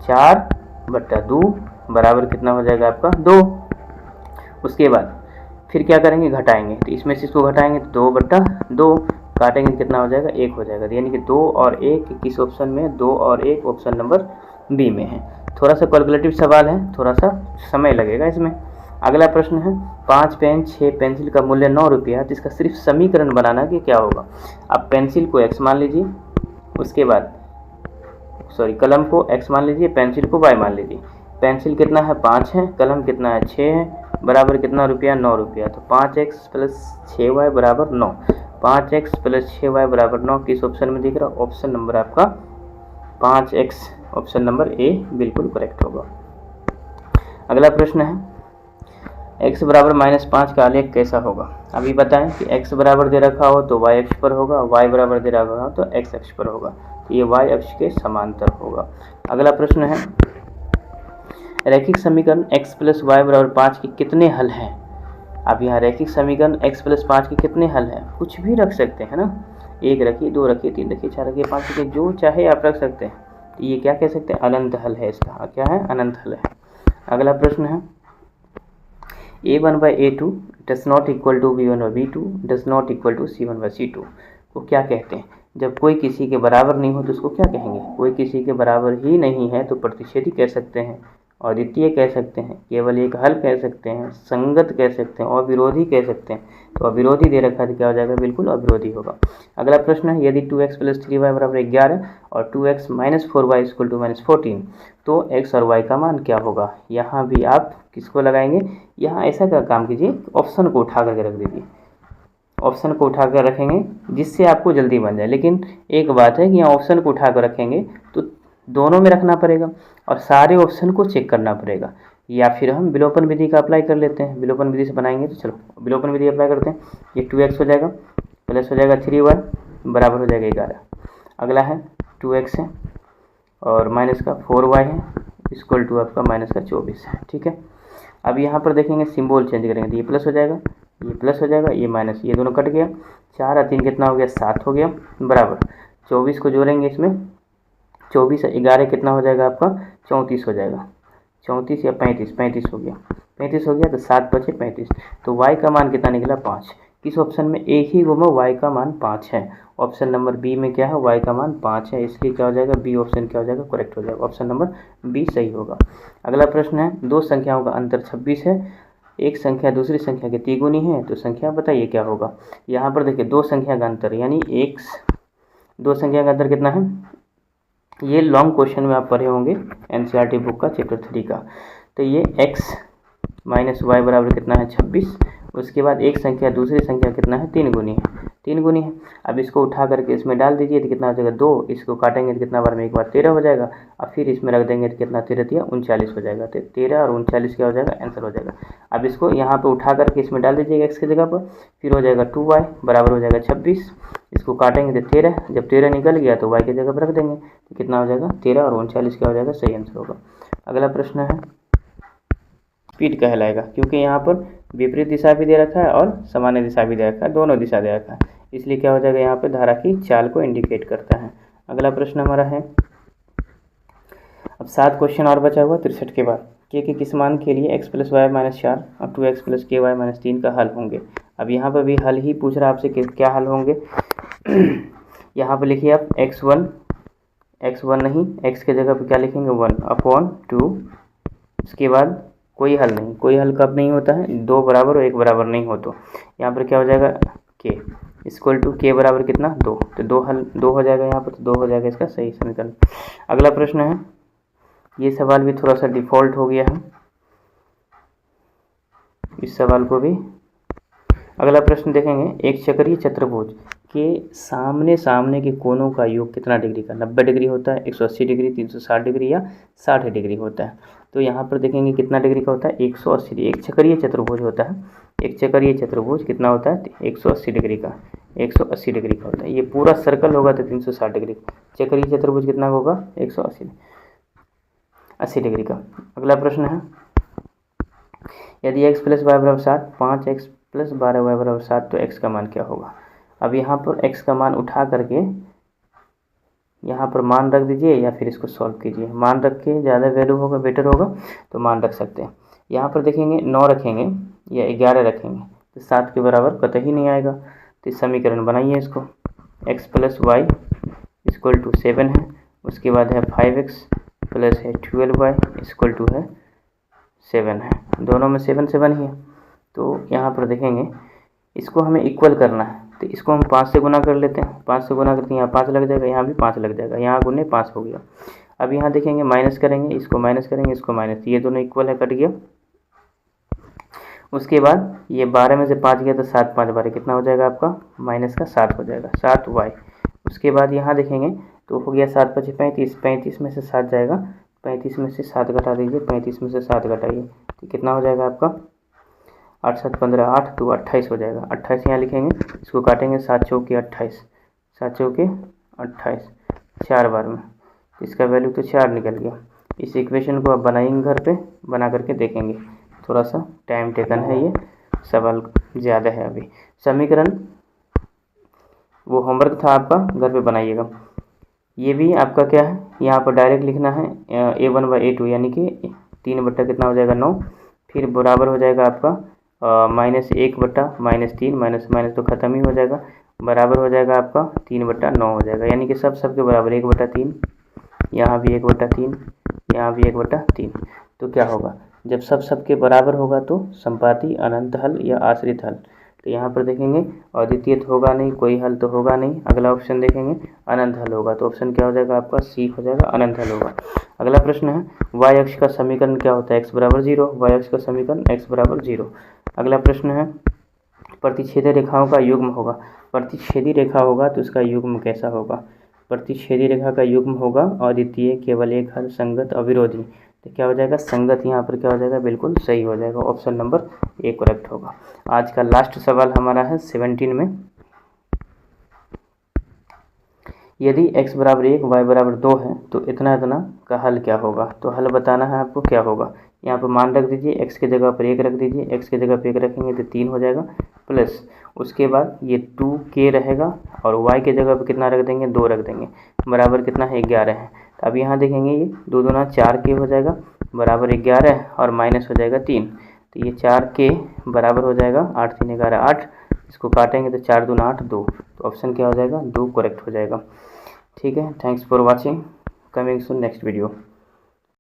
4/2 बराबर कितना हो जाएगा आपका? 2। उसके बाद फिर क्या करेंगे? घटाएंगे, तो इसमें से इसको घटाएंगे तो 2/2, काटेंगे कितना हो जाएगा? 1 हो जाएगा, यानी कि 2 और 1 किस ऑप्शन में है? 2 और 1 ऑप्शन नंबर बी में है। थोड़ा सा कैलकुलेटिव सवाल है, थोड़ा सा समय लगेगा इसमें। अगला प्रश्न है 5 पेन 6 पेंसिल का मूल्य 9 रुपया है, जिसका सिर्फ समीकरण बनाना कि क्या होगा। अब पेंसिल को x मान लीजिए, उसके बाद कलम को x मान लीजिए, पेंसिल को y मान लीजिए। पेंसिल कितना है 5 है, कलम कितना है 6 है, बराबर कितना रुपया 9 रुपया। तो 5x प्लस 6y बराबर 9, 5x प्लस 6y बराबर 9 किस ऑप्शन में दिख रहा है? ऑप्शन नंबर आपका 5x, ऑप्शन नंबर ए बिल्कुल करेक्ट होगा। अगला प्रश्न है x बराबर -5 का आलेख कैसा होगा? अभी बताएं कि x बराबर दे रखा हो तो y अक्ष पर होगा, y बराबर दे रखा हो तो x अक्ष पर होगा, तो ये y अक्ष के समांतर होगा। अगला प्रश्न है रैखिक समीकरण x प्लस वाई बराबर 5 के कितने हल हैं? अब यहाँ रैखिक समीकरण x प्लस 5 के कितने हल हैं? कुछ भी रख सकते हैं ना, 1 रखिए, 2 रखिए, 3 रखिए, 4 रखिए, 5 रखिए, जो चाहे आप रख सकते हैं। तो ये क्या कह सकते हैं? अनंत हल है इसका। क्या है? अनंत हल है। अगला प्रश्न है a1 by a2 does not equal to b1 by b2 does not equal to c1 by c2 को क्या कहते हैं? जब कोई किसी के बराबर नहीं हो तो उसको क्या कहेंगे? कोई किसी के बराबर ही नहीं है तो प्रतिच्छेदी कह सकते हैं, अद्वितीय कह सकते हैं, केवल एक हल कह सकते हैं, संगत कह सकते हैं, अविरोधी कह सकते हैं। तो अविरोधी दे रखा है तो क्या हो जाएगा? बिल्कुल अविरोधी होगा। अगला प्रश्न है यदि 2x प्लस 3y बराबर 11 और 2x minus 4y equal to -14 तो x और y का मान क्या होगा? यहाँ भी आप किसको लगाएंगे? यहाँ ऐसा का काम कीजिए, ऑप्शन को उठा करके रख दीजिए, ऑप्शन को उठा कर रखेंगे जिससे आपको जल्दी बन जाए। लेकिन एक बात है कि यहाँ ऑप्शन को उठा कर रखेंगे तो दोनों में रखना पड़ेगा और सारे ऑप्शन को चेक करना पड़ेगा, या फिर हम विलोपन विधि का अप्लाई कर लेते हैं। विलोपन विधि से बनाएंगे तो चलो विलोपन विधि अप्लाई करते हैं। ये 2x हो जाएगा, प्लस हो जाएगा 3y बराबर हो जाएगा 11। अगला है 2x है और माइनस का 4y है इक्वल टू आपका माइनस का 24 है। ठीक है, अब यहाँ पर देखेंगे सिंबल चेंज करेंगे तो ये प्लस हो जाएगा, ये प्लस हो जाएगा, ये माइनस, ये दोनों कट गया, 4 और 3 कितना हो गया? 7 हो गया, बराबर 24 को जोड़ेंगे इसमें, 24 और 11 कितना हो जाएगा आपका? 34 हो जाएगा, 34 या 35, 35 हो गया, 35 हो गया तो 7 बचे 35। तो y का मान कितना निकला? 5। किस ऑप्शन में? एक ही घूमो, y का मान 5 है। ऑप्शन नंबर बी में क्या है? y का मान 5 है, इसलिए क्या हो जाएगा? बी ऑप्शन क्या हो जाएगा? करेक्ट हो जाएगा, ऑप्शन नंबर बी सही होगा। अगला प्रश्न है दो संख्याओं का अंतर 26 है, एक संख्या दूसरी संख्या के तिगुनी है, तो संख्या बताइए क्या होगा? यहाँ पर देखिए दो संख्या का अंतर यानी दो संख्या का अंतर कितना है? ये लॉन्ग क्वेश्चन में आप पढ़े होंगे एनसीईआरटी बुक का चैप्टर 3 का। तो ये x माइनस वाई बराबर कितना है? 26। उसके बाद एक संख्या दूसरी संख्या कितना है? 3 गुनी है, 3 गुनी है। अब इसको उठा करके इसमें डाल दीजिए तो कितना हो जाएगा? 2। इसको काटेंगे तो कितना बार में? एक बार 13 हो जाएगा। अब फिर इसमें रख देंगे तो कितना? 13 या 39 हो जाएगा। तो 13 और 39 क्या हो जाएगा? आंसर हो जाएगा। अब इसको यहाँ पर उठा करके इसमें डाल दीजिएगा x की जगह पर, फिर हो जाएगा 2y बराबर हो जाएगा 26। इसको काटेंगे तो 13, जब 13 निकल गया तो y की जगह पर रख देंगे तो कितना हो जाएगा? 13 और 39 क्या हो जाएगा? सही आंसर होगा। अगला प्रश्न है स्पीड कहलाएगा, क्योंकि यहाँ पर विपरीत दिशा भी दे रखा है और सामान्य दिशा भी दे रखा है, दोनों दिशा दे रखा है, इसलिए क्या हो जाएगा? यहाँ पर धारा की चाल को इंडिकेट करता है। अगला प्रश्न हमारा है, अब 7 क्वेश्चन और बचा हुआ 63 के बाद। के किस मान के लिए x प्लस वाई माइनस 4 और 2x प्लस के वाई माइनस 3 का हल होंगे? अब यहाँ पर भी हल ही पूछ रहा है आपसे कि क्या हल होंगे। यहाँ पर लिखिए आप x1 नहीं, x के जगह पर क्या लिखेंगे? 1/2। उसके बाद कोई हल नहीं, कोई हल कब नहीं होता है? 2 बराबर और 1 बराबर नहीं हो तो यहाँ पर क्या हो जाएगा? k इक्वल टू k बराबर कितना? 2। तो 2 हो जाएगा यहाँ पर, तो 2 हो जाएगा इसका सही समीकरण। अगला प्रश्न है, ये सवाल भी थोड़ा सा डिफ़ॉल्ट हो गया है, इस सवाल को भी। अगला प्रश्न देखेंगे, एक चक्रीय चतुर्भुज के सामने के कोणों का योग कितना डिग्री का? 90 डिग्री होता है, 180 डिग्री, 360 डिग्री या 60 डिग्री होता है। तो यहाँ पर देखेंगे कितना डिग्री का होता है? 180 डिग्री। एक चक्रीय चतुर्भुज होता है, एक चक्रीय चतुर्भुज कितना होता है? 180 डिग्री का, 180 डिग्री का होता है। ये पूरा सर्कल होगा तो 360 डिग्री। चक्रीय चतुर्भुज कितना होगा? 180 डिग्री का। अगला प्रश्न है, यदि x प्लस वाई बराबर 7, 5x प्लस 12y बराबर 7 तो x का मान क्या होगा? अब यहाँ पर x का मान उठा करके यहाँ पर मान रख दीजिए या फिर इसको सॉल्व कीजिए। मान रख के ज़्यादा वैल्यू होगा, बेटर होगा, तो मान रख सकते हैं। यहाँ पर देखेंगे 9 रखेंगे या 11 रखेंगे तो 7 के बराबर कतई नहीं आएगा। तो इस समीकरण बनाइए इसको, x plus y equal to 7 है, उसके बाद है 5x प्लस है 12y इक्वल टू है 7 है। दोनों में 7 7 ही है। तो यहाँ पर देखेंगे इसको हमें इक्वल करना है, तो इसको हम 5 से गुना कर लेते हैं। 5 से गुना करते हैं, यहाँ 5 लग जाएगा, यहाँ भी 5 लग जाएगा, यहाँ गुने 5 हो गया। अब यहाँ देखेंगे माइनस करेंगे, इसको माइनस करेंगे, इसको माइनस, ये दोनों इक्वल है, कट गया। उसके बाद ये 12 में से 5 गया तो 7 5 12 कितना हो जाएगा आपका, माइनस का 7 हो जाएगा, 7y। उसके बाद यहाँ देखेंगे तो हो गया 7 5 35, 35 में से 7 जाएगा, 35 में से 7 घटा दीजिए, 35 में से 7 घटाइए तो कितना हो जाएगा आपका, 8 7 15, 8 2 28 हो जाएगा। 28 यहाँ लिखेंगे, इसको काटेंगे, 7 चौके 28, 7 चौके 28, 4 बार में, इसका वैल्यू तो 4 निकल गया। इस इक्वेशन को आप बनाएंगे घर पे, बना करके देखेंगे, थोड़ा सा टाइम टेकन है, ये सवाल ज़्यादा है। अभी समीकरण वो होमवर्क था आपका, घर पे बनाइएगा। ये भी आपका क्या है, यहाँ पर डायरेक्ट लिखना है a1/a2 यानी कि 3 बट्टा कितना हो जाएगा 9, फिर बराबर हो जाएगा आपका -1/-3, माइनस माइनस तो ख़त्म ही हो जाएगा, बराबर हो जाएगा आपका 3/9 हो जाएगा, यानी कि सबके बराबर 1/3, यहाँ भी 1/3, यहाँ भी 1/3। तो क्या होगा, जब सबके बराबर होगा तो संपाती अनंत हल या आश्रित हल। तो यहाँ पर देखेंगे अद्वितीय तो होगा नहीं, कोई हल तो होगा नहीं। अगला ऑप्शन देखेंगे अनंत हल होगा, तो ऑप्शन क्या हो जाएगा आपका, सी हो जाएगा, अनंत हल होगा। अगला प्रश्न है y अक्ष का समीकरण क्या होता है, x बराबर 0, y अक्ष का समीकरण x बराबर 0। अगला प्रश्न है प्रतिच्छेदी रेखाओं का युग्म होगा, प्रतिच्छेदी रेखा होगा तो उसका युग्म कैसा होगा, प्रतिच्छेदी रेखा का युग्म होगा अद्वितीय, केवल एक हल, संगत, अविरोधी। तो क्या हो जाएगा, संगत, यहाँ पर क्या हो जाएगा, बिल्कुल सही हो जाएगा, ऑप्शन नंबर ए करेक्ट होगा। आज का लास्ट सवाल हमारा है 17 में, यदि x बराबर 1 y बराबर 2 है तो इतना इतना का हल क्या होगा। तो हल बताना है आपको क्या होगा, यहाँ पर मान रख दीजिए, x की जगह पर 1 रख दीजिए, x की जगह पर 1 रखेंगे तो 3 हो जाएगा, प्लस उसके बाद ये 2k रहेगा और y की जगह पर कितना रख देंगे, 2 रख देंगे, बराबर कितना है 11 है। तो अब यहाँ देखेंगे ये 2 दूना 4k हो जाएगा, बराबर 11 और माइनस हो जाएगा 3, तो ये 4k बराबर हो जाएगा 8 3 11 8, इसको काटेंगे तो 4 दूना 8 2, तो ऑप्शन क्या हो जाएगा, 2 करेक्ट हो जाएगा। ठीक है, thanks for watching, coming soon next video.